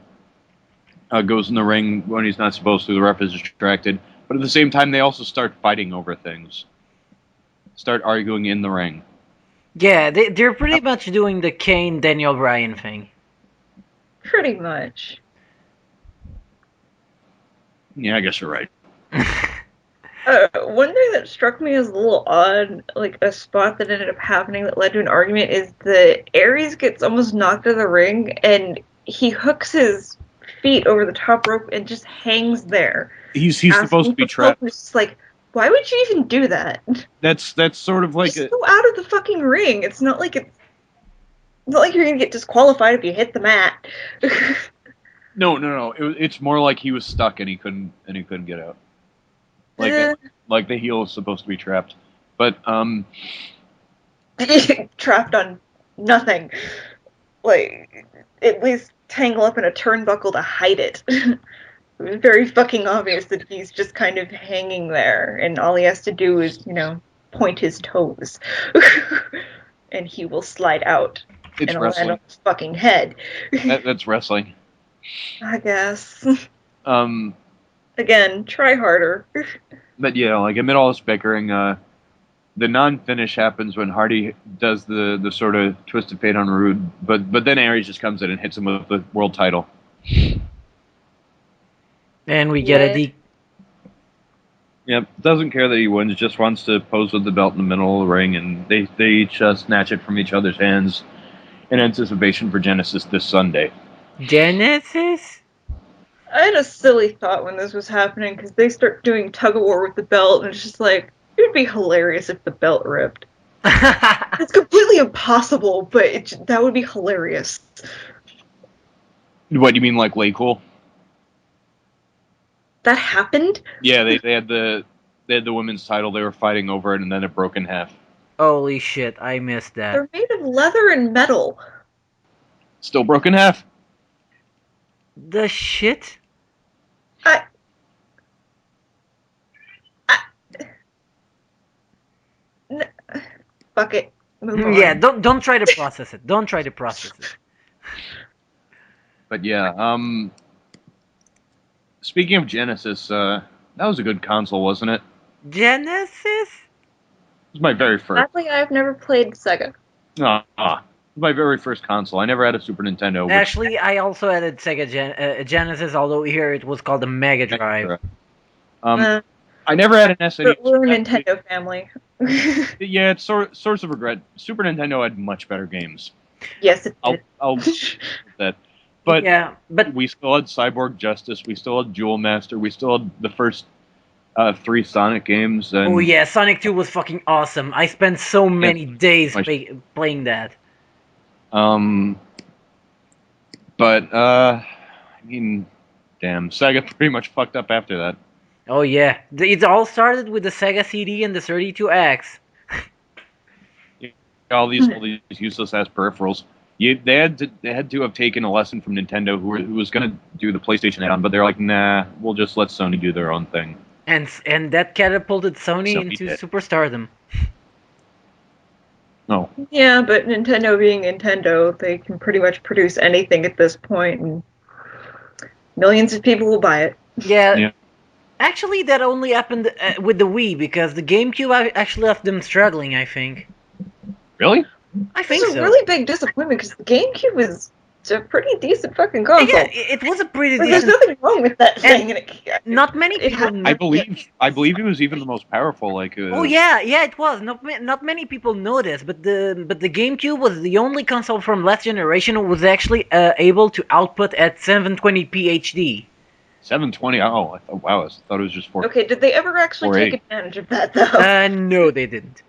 C: goes in the ring when he's not supposed to. The ref is distracted. But at the same time, they also start fighting over things. Start arguing in the ring.
B: Yeah, they're pretty much doing the Kane Daniel Bryan thing.
A: Pretty much.
C: Yeah, I guess you're right.
A: One thing that struck me as a little odd, like a spot that ended up happening that led to an argument, is that Aries gets almost knocked out of the ring and he hooks his feet over the top rope and just hangs there.
C: He's supposed to be trapped.
A: It's just like, why would you even do that?
C: That's sort of like
A: just go out of the fucking ring. It's not like you're gonna get disqualified if you hit the mat.
C: No. It's more like he was stuck and he couldn't get out. Like the heel is supposed to be trapped, but
A: trapped on nothing. Like, at least tangle up in a turnbuckle to hide it. It was very fucking obvious that he's just kind of hanging there, and all he has to do is, point his toes, and he will slide out.
C: It's
A: and
C: wrestling.
A: Land on his fucking head.
C: That's wrestling.
A: I guess.
C: Again,
A: try harder.
C: But yeah, like amid all this bickering, the non-finish happens when Hardy does the sort of twisted fate on Roode, but then Aries just comes in and hits him with the world title.
B: And we get a
C: Yep, doesn't care that he wins, just wants to pose with the belt in the middle of the ring, and they each snatch it from each other's hands in anticipation for Genesis this Sunday.
B: Genesis?
A: I had a silly thought when this was happening, because they start doing tug-of-war with the belt, and it's just like, it would be hilarious if the belt ripped. It's completely impossible, but that would be hilarious.
C: What, do you mean like Lay Cool?
A: That happened?
C: Yeah, they had the women's title, they were fighting over it, and then it broke in half.
B: Holy shit, I missed that.
A: They're made of leather and metal.
C: Still broke in half.
B: The shit?
A: Fuck it. Move on.
B: Yeah, don't try to process it. Don't try to process it.
C: But yeah, speaking of Genesis, that was a good console, wasn't it?
B: Genesis?
C: It was my very first.
A: Sadly, I've never played Sega.
C: It was my very first console. I never had a Super Nintendo.
B: Actually, I also had a Sega Genesis, although here it was called the Mega Drive.
C: I never had an SNES.
A: We're a Nintendo family.
C: Yeah, it's source of regret. Super Nintendo had much better games.
A: Yes, it did.
C: I'll that. But
B: yeah, but
C: we still had Cyborg Justice. We still had Jewel Master. We still had the first 3 Sonic games. And
B: oh yeah, Sonic 2 was fucking awesome. I spent so many days playing that.
C: But I mean, damn, Sega pretty much fucked up after that.
B: Oh yeah, it all started with the Sega CD and the 32X.
C: All these useless ass peripherals. They had to have taken a lesson from Nintendo, who was going to do the PlayStation add-on, but they're like, nah, we'll just let Sony do their own thing.
B: And that catapulted Sony into superstardom.
C: No.
A: Yeah, but Nintendo being Nintendo, they can pretty much produce anything at this point, and millions of people will buy it.
B: Yeah. Actually, that only happened with the Wii, because the GameCube actually left them struggling, I think.
C: Really?
B: I think so.
A: It's a really big disappointment, because the GameCube is It's a pretty decent fucking console.
B: Yeah, it was a pretty
A: There's
B: decent.
A: nothing wrong with that thing. And
B: Not many
A: it
B: people.
A: had-
C: I believe it was even the most powerful. Like,
B: Oh yeah, it was. Not many people know this, but the GameCube was the only console from last generation who was actually able to output at 720p HD.
C: 720. Oh, wow! I thought it was just 4.
A: Okay, did they ever actually take
C: 480.
A: advantage of that though?
B: No, they didn't.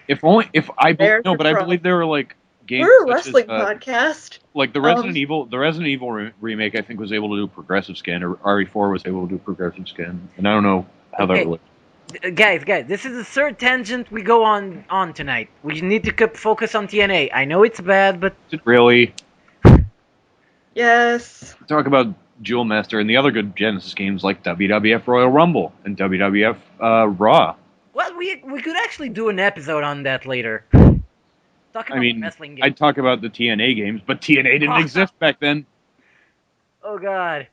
C: If only if I
A: There's
C: no,
A: the
C: but I
A: problem.
C: believe there were like games
A: We're a
C: such
A: wrestling
C: as
A: podcast.
C: like the Resident Evil remake. I think was able to do progressive scan, or RE4 was able to do progressive scan, and I don't know how
B: Okay.
C: that relates.
B: Guys, this is the third tangent we go on tonight. We need to keep focus on TNA. I know it's bad, but
C: Is it really?
A: Yes.
C: Talk about Jewel Master and the other good Genesis games like WWF Royal Rumble and WWF Raw.
B: well, we could actually do an episode on that later. Talking
C: I
B: about
C: mean,
B: wrestling games.
C: I'd talk about the TNA games, but TNA didn't exist back then.
B: Oh god.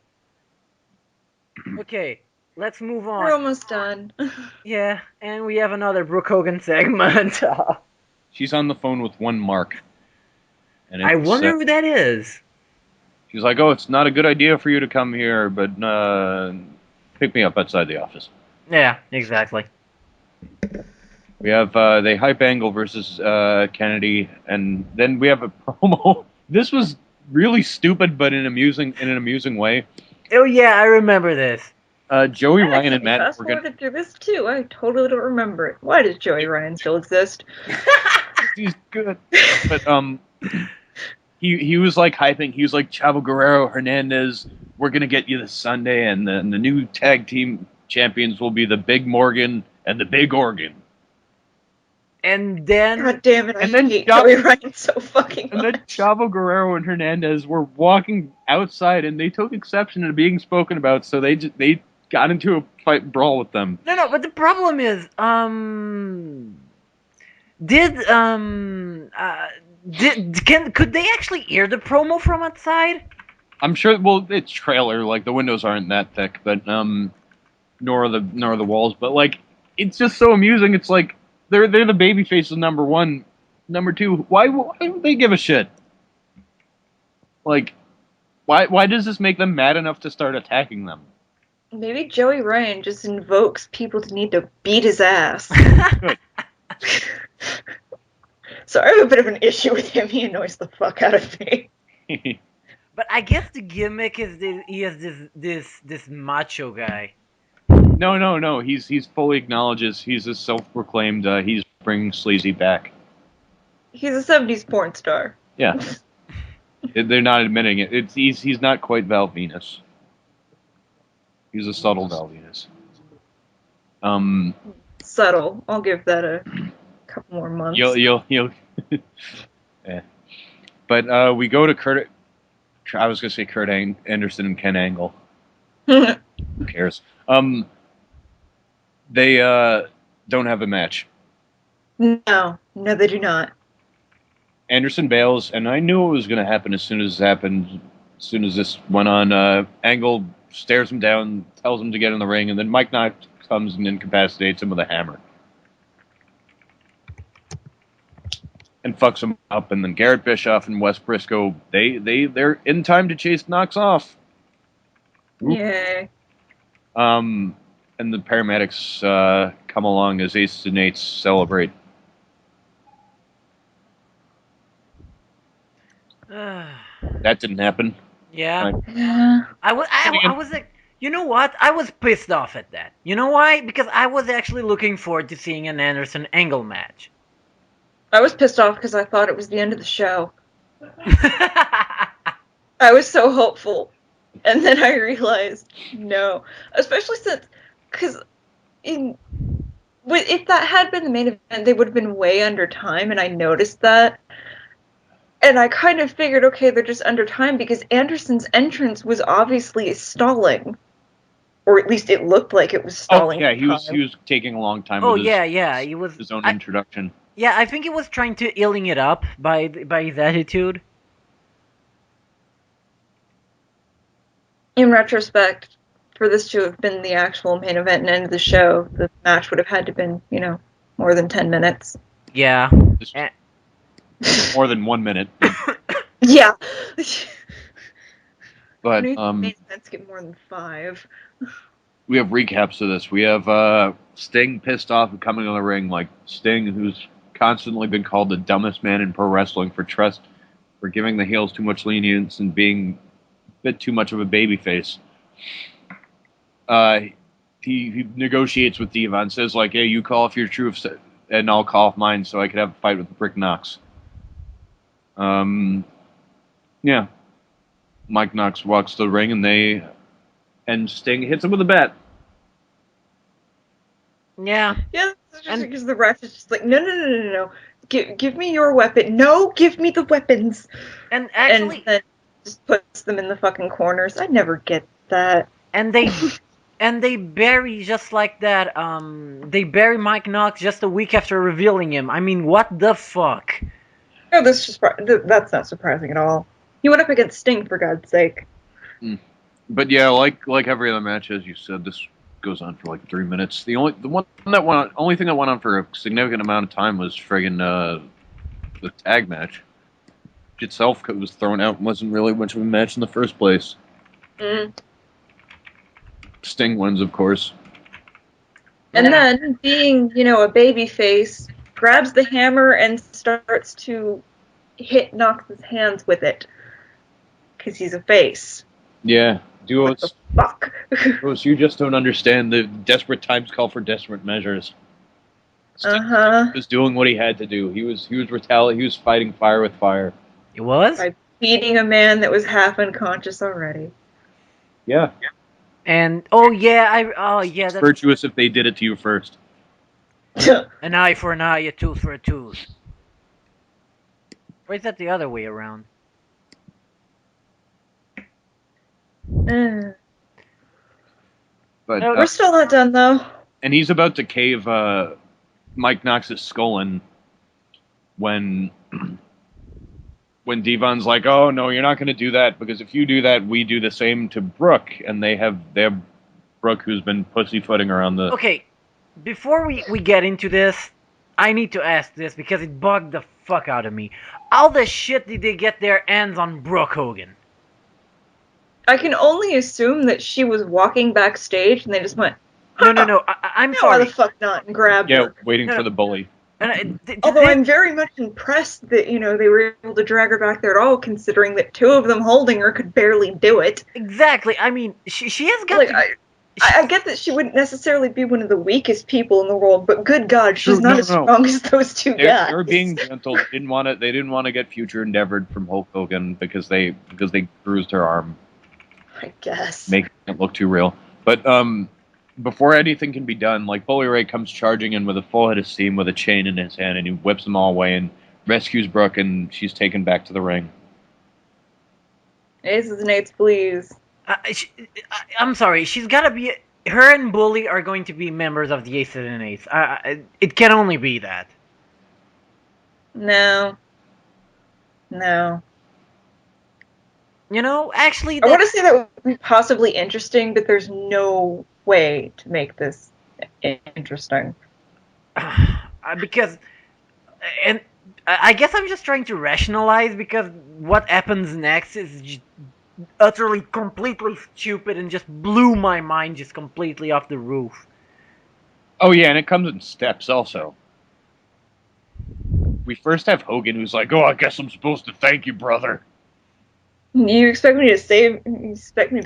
B: Okay, let's move
A: We're
B: on.
A: almost done.
B: Yeah, and we have another Brooke Hogan segment.
C: She's on the phone with one Mark. And
B: I wonder who that is.
C: She's like, "Oh, it's not a good idea for you to come here, but pick me up outside the office."
B: Yeah, exactly.
C: We have they hype Angle versus Kennedy, and then we have a promo. This was really stupid, but in an amusing way.
B: Oh yeah, I remember this.
C: Joey
A: I
C: Ryan and
A: actually
C: Matt
A: fast
C: Morgan.
A: forwarded through this too. I totally don't remember it. Why does Joey Ryan still exist?
C: He's good, but he was like hyping. He was like, Chavo Guerrero, Hernandez, we're gonna get you this Sunday, and the new tag team champions will be the Big Morgan and the Big Organ.
B: And then
A: God damn it! I
C: And then
A: hate
C: Chavo-
A: Joey Ryan so fucking
C: And then
A: much.
C: Chavo Guerrero and Hernandez were walking outside, and they took exception to being spoken about, so they got into a fight brawl with them.
B: no, but the problem is, could they actually hear the promo from outside?
C: I'm sure. Well, it's trailer, like the windows aren't that thick, but nor are the walls. But like, it's just so amusing. It's like they're the baby faces, number one, number two. Why don't they give a shit? Like, why does this make them mad enough to start attacking them?
A: Maybe Joey Ryan just invokes people to need to beat his ass. So I have a bit of an issue with him. He annoys the fuck out of me.
B: But I guess the gimmick is he has this macho guy.
C: No. He's fully acknowledges he's a self-proclaimed. He's bringing sleazy back.
A: He's a 70s porn star.
C: Yeah, they're not admitting it. He's not quite Val Venus. He's a subtle Val Venus.
A: Subtle. I'll give that a couple more months.
C: You'll. Yeah. But we go to Kurt. I was gonna say Kurt Anderson and Ken Angle. Who cares? They don't have a match.
A: No, they do not.
C: Anderson bails, and I knew it was gonna happen as soon as this went on. Angle stares him down, tells him to get in the ring, and then Mike Knox comes and incapacitates him with a hammer. And fucks him up, and then Garrett Bischoff and Wes Briscoe, they're in time to chase Knox off. Oop.
A: Yay.
C: And the paramedics come along as Aces and Eights celebrate. That didn't happen.
B: Yeah.
A: Yeah.
B: I was like, you know what? I was pissed off at that. You know why? Because I was actually looking forward to seeing an Anderson Angle match.
A: I was pissed off because I thought it was the end of the show. I was so hopeful. And then I realized, no. Especially since, because if that had been the main event, they would have been way under time, and I noticed that. And I kind of figured, okay, they're just under time because Anderson's entrance was obviously stalling. Or at least it looked like it was stalling.
C: Oh, yeah, he was taking a long time
B: Oh
C: with
B: yeah, he was
C: his own introduction.
B: Yeah, I think he was trying to illing it up by his attitude.
A: In retrospect, for this to have been the actual main event and end of the show, the match would have had to have been, more than 10 minutes.
B: Yeah.
C: More than 1 minute.
A: Yeah.
C: But
D: made sense get more than 5.
C: we have recaps of this. We have Sting pissed off and coming on the ring, like Sting, who's constantly been called the dumbest man in pro wrestling for giving the heels too much lenience and being a bit too much of a babyface. He negotiates with Devon, says like, "Hey, you call off your troops, and I'll call off mine, so I could have a fight with Brick Knox." Yeah. Mike Knox walks to the ring, and Sting hits him with a bat.
B: Yeah.
D: Yeah, it's just because the ref is just like, no. Give me your weapon. No, give me the weapons.
B: And actually,
D: and then just puts them in the fucking corners. I never get that.
B: and they bury just like that. They bury Mike Knox just a week after revealing him. I mean, what the fuck?
D: No, that's not surprising at all. He went up against Sting, for God's sake.
C: But yeah, like every other match, as you said, this goes on for like 3 minutes. The only thing that went on for a significant amount of time was friggin' the tag match. Which itself was thrown out and wasn't really much of a match in the first place. Sting wins, of course.
D: And then, being, a baby face, grabs the hammer and starts to hit Knox's hands with it. Because he's a face.
C: Yeah.
D: What the fuck?
C: Duos, you just don't understand. The desperate times call for desperate measures. Sting was doing what he had to do. He was retaliating. He was fighting fire with fire.
B: It was?
D: By beating a man that was half unconscious already.
C: Yeah.
B: And that's
C: virtuous if they did it to you first.
B: An eye for an eye, a tooth for a tooth. Or is that the other way around?
C: But
D: we're still not done, though.
C: And he's about to cave Mike Knox's skull in when Devon's like, "Oh no, you're not going to do that, because if you do that, we do the same to Brooke," and they have Brooke, who's been pussyfooting around the.
B: Okay, before we get into this, I need to ask this because it bugged the fuck out of me. How the shit did they get their hands on Brooke Hogan?
D: I can only assume that she was walking backstage and they just went,
B: No, I'm sorry.
D: Why the fuck not? And grabbed her.
C: Waiting for the bully.
D: Although I'm very much impressed that, they were able to drag her back there at all, considering that 2 of them holding her could barely do it.
B: Exactly. I mean, she has got
D: I get that she wouldn't necessarily be one of the weakest people in the world, but good God, she's not as strong as those 2 guys.
C: They were being gentle. They didn't want to get future endeavored from Hulk Hogan because they bruised her arm.
D: I guess.
C: Making it look too real. But before anything can be done, like, Bully Ray comes charging in with a full head of steam with a chain in his hand, and he whips them all away and rescues Brooke, and she's taken back to the ring.
D: Aces and eights, please.
B: I'm sorry, she's got to be... Her and Bully are going to be members of the Aces and Eights. It can only be that.
D: No.
B: Actually...
D: I want to say that would be possibly interesting, but there's no way to make this interesting.
B: Because... And I guess I'm just trying to rationalize, because what happens next is just utterly, completely stupid and just blew my mind just completely off the roof.
C: Oh yeah, and it comes in steps also. We first have Hogan, who's like, "Oh, I guess I'm supposed to thank you, brother."
D: You expect me to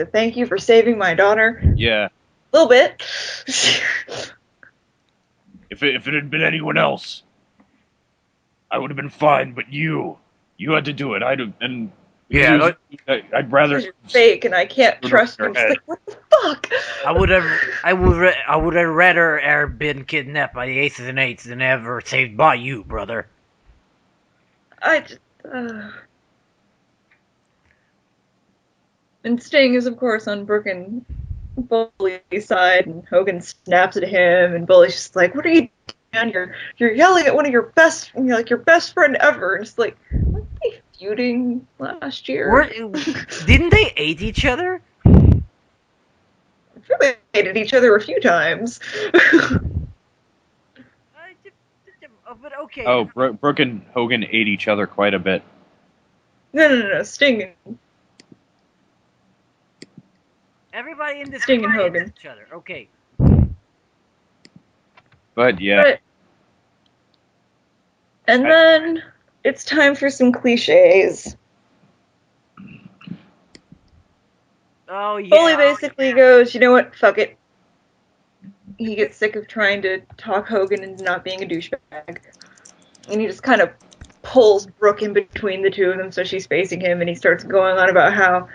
D: thank you for saving my daughter?
C: Yeah.
D: A little bit.
C: If it had been anyone else, I would have been fine, but you had to do it. I'd rather.
D: You're fake, and I can't trust you. Like, what the fuck?
B: I would have rather have been kidnapped by the Aces and Eights than ever saved by you, brother.
D: And Sting is, of course, on Brooke and Bully's side, and Hogan snaps at him, and Bully's just like, "What are you doing? You're yelling at one of your best, your best friend ever." And it's like, weren't they feuding last year?
B: Didn't they hate each other?
D: I'm sure they hated each other a few times.
B: But okay.
C: Oh, Brooke and Hogan ate each other quite a bit.
D: No, Sting.
B: Everybody in this
D: Sting and
B: group hates
D: Hogan.
B: each other. Okay.
C: But yeah,
A: But and then it's time for some cliches.
B: Oh yeah.
A: Foley basically goes, you know what, fuck it. He gets sick of trying to talk Hogan into not being a douchebag. And he just kind of pulls Brooke in between the two of them so she's facing him, and he starts going on about how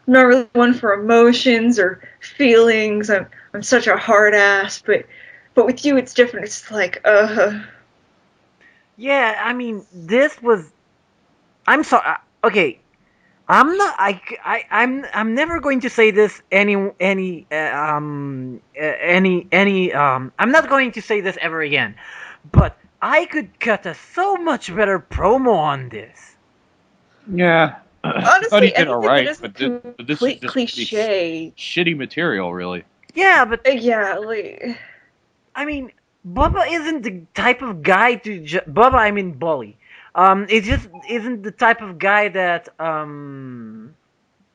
A: I'm not really one for emotions or feelings. I'm such a hard ass, but with you it's different. It's like,
B: Yeah, I mean, this was. I'm sorry. Okay, I'm not. I'm never going to say this I'm not going to say this ever again. But I could cut a so much better promo on this.
C: yeah. I thought he
A: honestly,
C: did
A: anything
C: all
A: that
C: right,
A: isn't
C: but this is
A: complete
C: just really
A: cliche.
C: shitty material, really.
B: Yeah, but
A: Yeah, like,
B: I mean, Bubba isn't the type of guy to Bubba. I mean, Bully. It just isn't the type of guy that um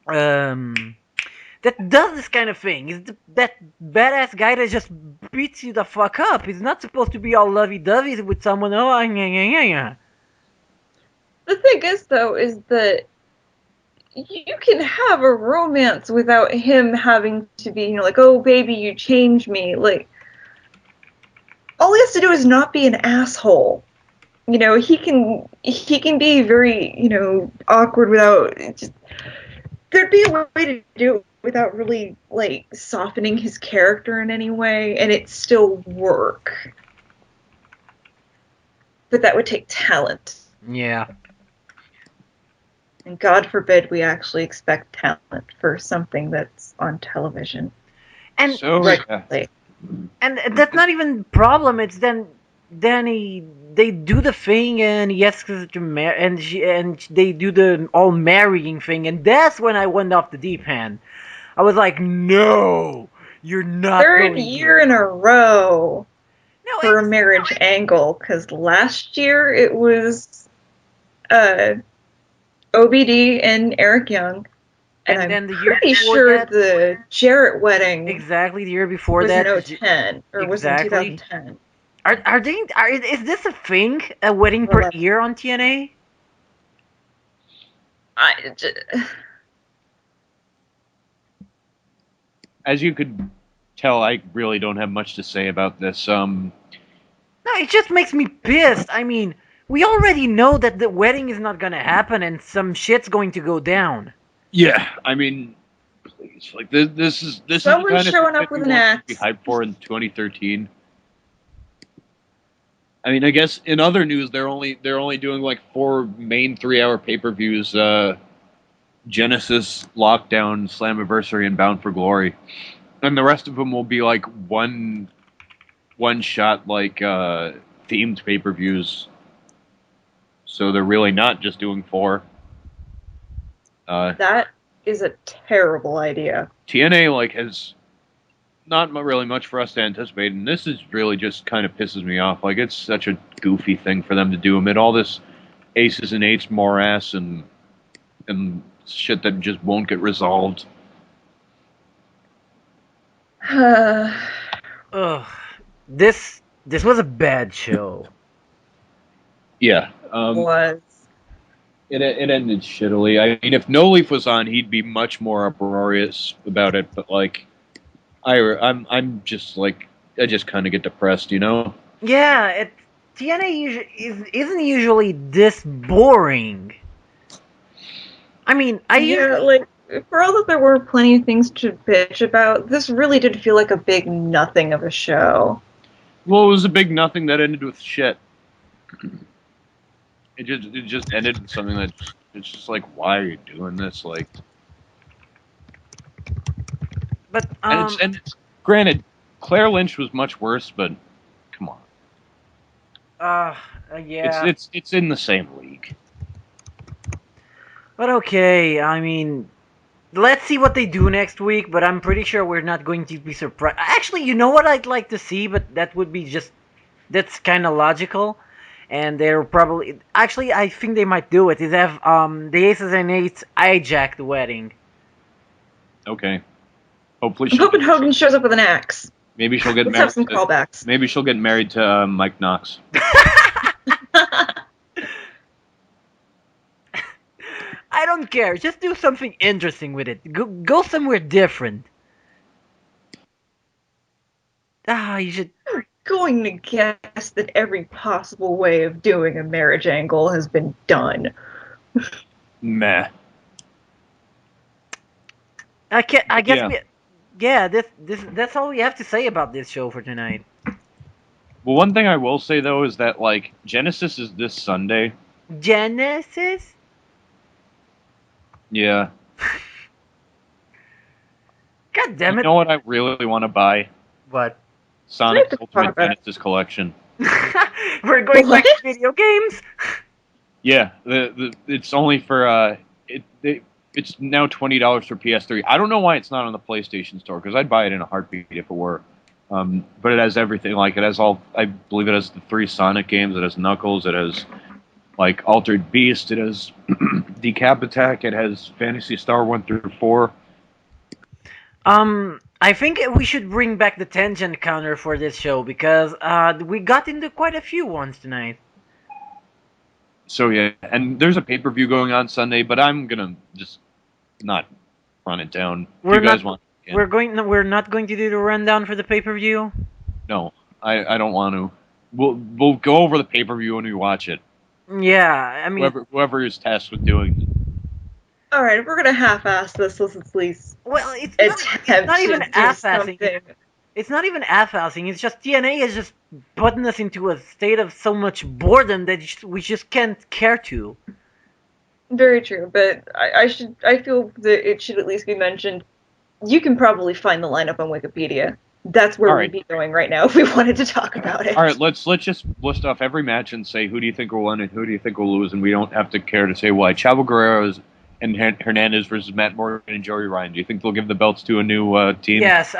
B: that does this kind of thing. He's that badass guy that just beats you the fuck up. He's not supposed to be all lovey-dovey with someone. Oh, yeah, yeah, yeah, yeah.
A: the thing is though is that you can have a romance without him having to be, like, oh baby, you changed me. Like, all he has to do is not be an asshole. He can be very, awkward without just, there'd be a way to do it without really like softening his character in any way, and it still work. But that would take talent.
B: Yeah.
A: And God forbid we actually expect talent for something that's on television
B: And
C: So
A: regularly.
B: and that's not even the problem. It's then they do the thing and he asks her to marry and they do the all marrying thing, and that's when I went off the deep end. I was like, no, you're not
A: Third
B: going
A: year
B: here.
A: in a row
B: No,
A: for a marriage angle, because last year it was uh, OBD and Eric Young, and
B: and
A: I'm
B: then the year
A: pretty
B: before
A: sure
B: that,
A: the Jarrett wedding
B: exactly the year before
A: was in
B: that,
A: 010, or was in
B: exactly.
A: 2010
B: Is this a thing? A wedding
A: or
B: per
A: 11.
B: year on TNA?
A: I,
C: as you could tell, I really don't have much to say about this.
B: No, it just makes me pissed. I mean, we already know that the wedding is not gonna happen and some shit's going to go down.
C: Yeah, I mean, please, like this is the
A: Someone's
C: kind of thing
A: showing
C: that
A: up
C: we
A: with an
C: want to be
A: axe.
C: hyped for in 2013. I mean, I guess in other news, they're only doing like 4 main 3-hour pay-per-views: Genesis, Lockdown, Slammiversary, and Bound for Glory, and the rest of them will be like one shot, like themed pay-per-views. So they're really not just doing 4.
A: That is a terrible idea.
C: TNA like has not really much for us to anticipate, and this is really just kind of pisses me off. Like, it's such a goofy thing for them to do amid all this aces and eights morass and shit that just won't get resolved.
B: Ugh. This was a bad show.
C: Yeah,
A: Was.
C: it ended shittily. I mean, if No Leaf was on, he'd be much more uproarious about it. But like, I'm just like, I just kind of get depressed, you know.
B: Yeah, TNA isn't usually this boring. I mean, I
A: Yeah,
B: usually
A: like, for all that there were plenty of things to bitch about, this really did feel like a big nothing of a show.
C: Well, it was a big nothing that ended with shit. It just ended with something that it's just like, why are you doing this? Like,
B: but
C: and granted, Claire Lynch was much worse, but come on,
B: uh
C: it's
B: yeah.
C: it's it's in the same league.
B: But okay, I mean, let's see what they do next week, but I'm pretty sure we're not going to be surprised. Actually, you know what I'd like to see, but that would be that's kind of logical. And they're probably actually I think they might do it. Is have the Aces and Eights hijack the wedding.
C: Okay, Hopefully,
A: I'm hoping Hogan shows up with an axe.
C: maybe she'll get
A: Let's
C: married.
A: have some callbacks.
C: Maybe she'll get married to Mike Knox.
B: I don't care. Just do something interesting with it. Go somewhere different. You should.
A: I'm going to guess that every possible way of doing a marriage angle has been done.
C: Meh.
B: I guess
C: Yeah.
B: that's all we have to say about this show for tonight.
C: Well, one thing I will say though is that like Genesis is this Sunday.
B: Genesis?
C: Yeah.
B: God damn
C: You
B: it!
C: know what I really want to buy?
B: What?
C: Sonic
A: What?
C: Ultimate Genesis Collection.
B: We're going back to
A: What?
B: video games.
C: Yeah, it's only for it's now $20 for PS3. I don't know why it's not on the PlayStation Store because I'd buy it in a heartbeat if it were. But it has everything. Like it has all. I believe it has the 3 Sonic games. It has Knuckles. It has like Altered Beast. It has Decap Attack. It has Fantasy Star 1 through 4.
B: I think we should bring back the tangent counter for this show because we got into quite a few ones tonight.
C: So yeah, and there's a pay-per-view going on Sunday, but I'm gonna just not run it down. If you guys want, yeah.
B: We're not going to do the rundown for the pay-per-view.
C: No, I don't want to. We'll go over the pay-per-view when we watch it.
B: Yeah, I mean,
C: Whoever is tasked with doing it.
A: All right, if we're gonna half-ass this, let's at least
B: well, it's
A: attempt
B: not even
A: to do
B: half-assing.
A: something.
B: It's not even half-assing. It's just TNA is just putting us into a state of so much boredom that we just can't care to.
A: Very true, but I feel that it should at least be mentioned. You can probably find the lineup on Wikipedia. That's where
C: All
A: we'd
C: right.
A: be going right now if we wanted to talk about it.
C: All right, let's just list off every match and say who do you think will win and who do you think will lose, and we don't have to care to say why. Chavo Guerrero and Hernandez versus Matt Morgan and Joey Ryan. Do you think they'll give the belts to a new team?
B: Yes,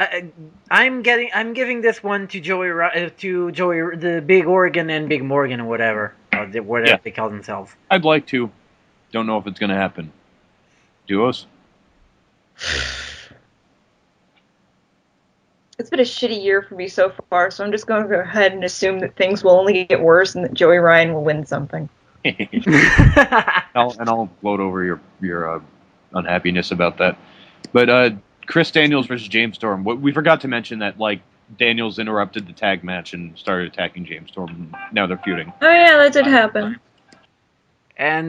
B: I'm giving this one to Joey, the Big Oregon and Big Morgan or whatever, whatever they call themselves.
C: I'd like to. Don't know if it's going to happen. Duos?
A: It's been a shitty year for me so far, so I'm just going to go ahead and assume that things will only get worse and that Joey Ryan will win something.
C: I'll gloat over your unhappiness about that. But Chris Daniels versus James Storm. We forgot to mention that like Daniels interrupted the tag match and started attacking James Storm. Now they're feuding.
A: Oh yeah, that did happen.
B: And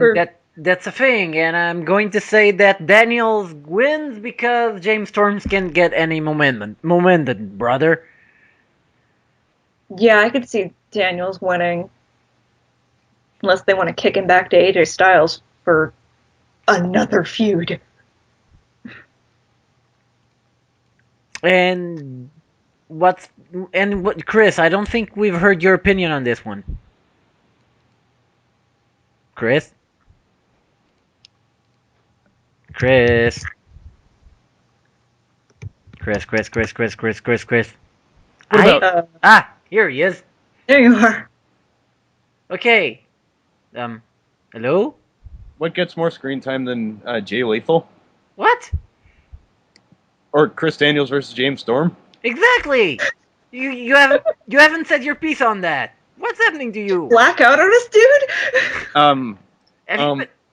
B: that's a thing, and I'm going to say that Daniels wins because James Storm can't get any momentum, brother.
A: Yeah, I could see Daniels winning. Unless they want to kick him back to AJ Styles for another feud.
B: And what, Chris, I don't think we've heard your opinion on this one. Chris? Chris.
C: What about-
B: Here he is.
A: There you are.
B: Okay. Hello?
C: What gets more screen time than Jay Lethal?
B: What?
C: Or Chris Daniels versus James Storm?
B: Exactly! You haven't said your piece on that. What's happening to you?
A: Blackout on us, dude?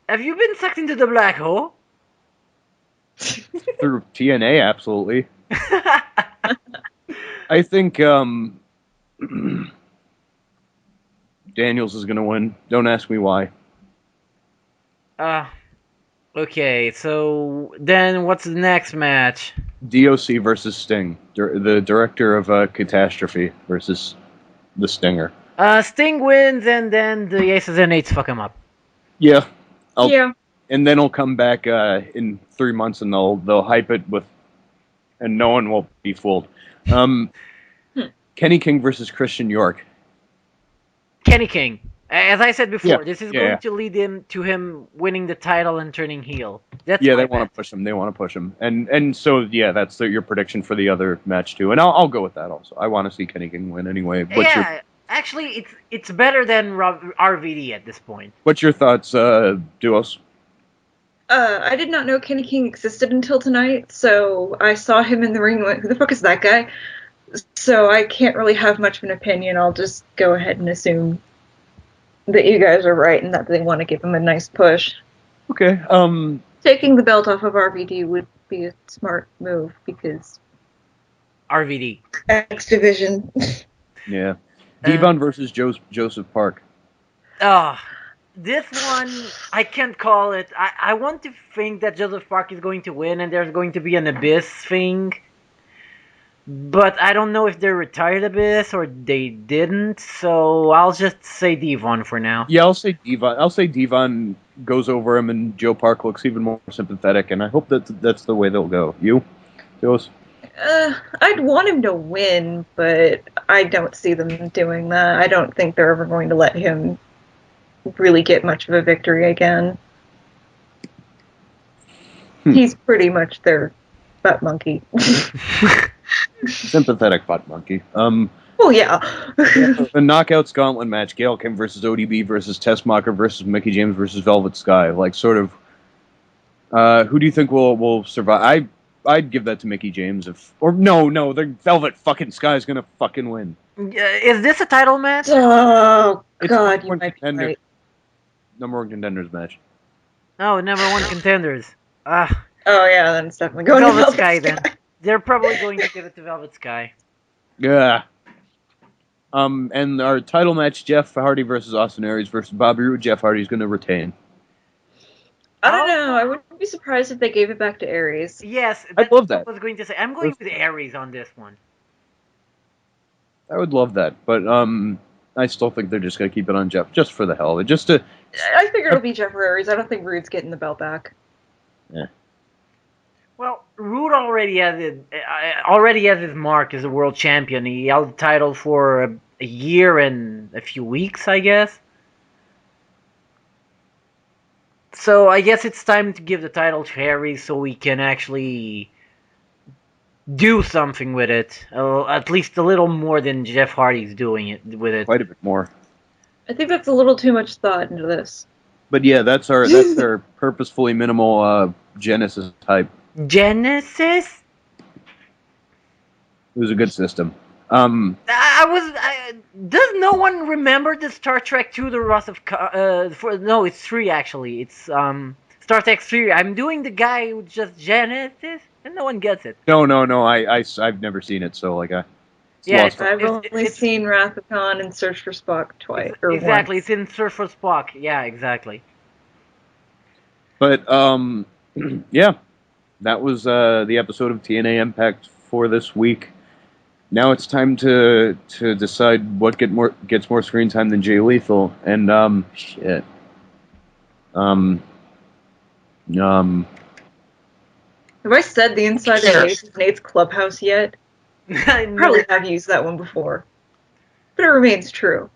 B: Have you been sucked into the black hole?
C: Through TNA, absolutely. I think Daniels is going to win. Don't ask me why.
B: Okay, so then what's the next match?
C: DOC versus Sting. The director of Catastrophe versus the Stinger.
B: Sting wins, and then the Aces and Eights fuck him up.
C: Yeah.
A: Yeah.
C: And then he'll come back in 3 months and they'll hype it with, and no one will be fooled. Kenny King versus Christian York.
B: Kenny King. As I said before, this is going
C: to
B: lead him to him winning the title and turning heel. They
C: want to push him. They want to push him. And so, yeah, that's your prediction for the other match, too. And I'll go with that also. I want to see Kenny King win anyway.
B: Actually, it's better than RVD at this point.
C: What's your thoughts, Duos?
A: I did not know Kenny King existed until tonight, so I saw him in the ring and went, who the fuck is that guy? So I can't really have much of an opinion. I'll just go ahead and assume that you guys are right and that they want to give him a nice push.
C: Okay.
A: Taking the belt off of RVD would be a smart move because
B: RVD.
A: X Division.
C: Yeah. Devon versus Joseph Park.
B: This one, I can't call it. I want to think that Joseph Park is going to win and there's going to be an Abyss thing. But I don't know if they retired Abyss or they didn't, so I'll just say Devon for now.
C: Yeah, I'll say Devon. I'll say Devon goes over him and Joe Park looks even more sympathetic, and I hope that's the way they'll go. You, Joes?
A: I'd want him to win, but I don't see them doing that. I don't think they're ever going to let him really get much of a victory again. He's pretty much their butt monkey.
C: Sympathetic butt monkey.
A: Oh yeah.
C: The Knockouts Gauntlet match: Gail Kim versus ODB versus Tessmacher versus Mickey James versus Velvet Sky. Like, sort of. Who do you think will survive? I'd give that to Mickey James no, the Velvet fucking Sky is gonna fucking win.
B: Is this a title match?
A: Oh
C: It's
A: God, you might be right.
C: Number one contenders match.
B: Oh, number one contenders.
A: Oh yeah, then it's definitely going
B: Velvet
A: to Velvet
B: Sky
A: Sky.
B: then. They're probably going to give it to Velvet Sky.
C: Yeah. And our title match: Jeff Hardy versus Austin Aries versus Bobby Roode. Jeff Hardy's gonna retain.
A: I don't know. I wouldn't be surprised if they gave it back to Aries.
B: Yes,
C: I'd love that.
B: I was going to say. I'm going with Aries on this one.
C: I would love that, but I still think they're just gonna keep it on Jeff, just for the hell of it, just to.
A: I figure it'll be Jeff or Aries. I don't think Rude's getting the belt back.
C: Yeah.
B: Well, Roode already has his mark as a world champion. He held the title for a year and a few weeks, I guess. So I guess it's time to give the title to Harry so we can actually do something with it. At least a little more than Jeff Hardy's doing it with it.
C: Quite a bit more.
A: I think that's a little too much thought into this.
C: But yeah, that's our purposefully minimal Genesis type.
B: Genesis?
C: It was a good system.
B: Does no one remember the Star Trek 2: The Wrath of no, it's 3 actually. It's Star Trek 3. I'm doing the guy who just Genesis, and no one gets it.
C: No. I've never seen it, so like
A: I've only seen Wrath of Khan and Search for Spock twice.
B: Exactly,
A: Once.
B: it's in Search for Spock. Yeah, exactly.
C: But yeah, that was the episode of TNA Impact for this week. Now it's time to decide what gets more screen time than Jay Lethal, and shit.
A: Have I said the inside of Nate's Clubhouse yet?
B: I
A: Probably have used that one before. But it remains true.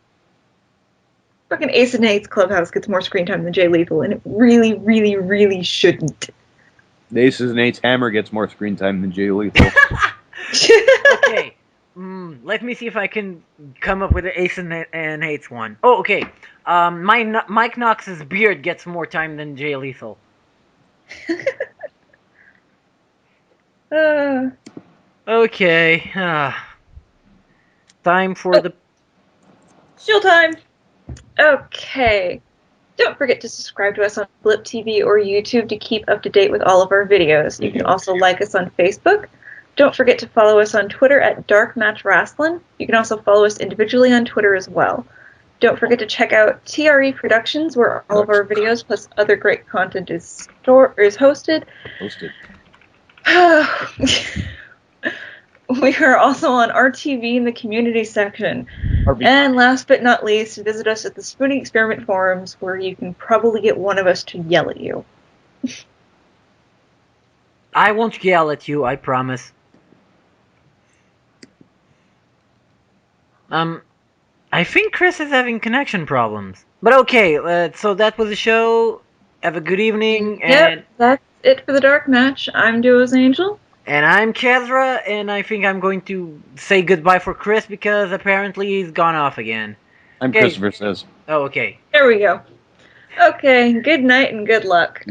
A: Fucking Ace and Nate's Clubhouse gets more screen time than Jay Lethal, and it really, really, really shouldn't.
C: Ace and Nate's Hammer gets more screen time than Jay Lethal.
B: Okay. Let me see if I can come up with an Ace and Hates one. Oh, okay. Mike Knox's beard gets more time than Jay Lethal. Okay. Time for the...
A: Still time. Okay. Don't forget to subscribe to us on Flip TV or YouTube to keep up to date with all of our videos. You can also like us on Facebook. Don't forget to follow us on Twitter at DarkMatch Wrestling. You can also follow us individually on Twitter as well. Don't forget to check out TRE Productions, where all of our videos plus other great content is hosted. We are also on RTV in the community section. And last but not least, visit us at the Spooning Experiment forums, where you can probably get one of us to yell at you.
B: I won't yell at you, I promise. I think Chris is having connection problems. But okay, so that was the show. Have a good evening.
A: Yep, that's it for the Dark Match. I'm Duo's Angel.
B: And I'm Kezra, and I think I'm going to say goodbye for Chris because apparently he's gone off again.
C: I'm Christopher Says.
B: Oh, okay.
A: There we go. Okay, good night and good luck.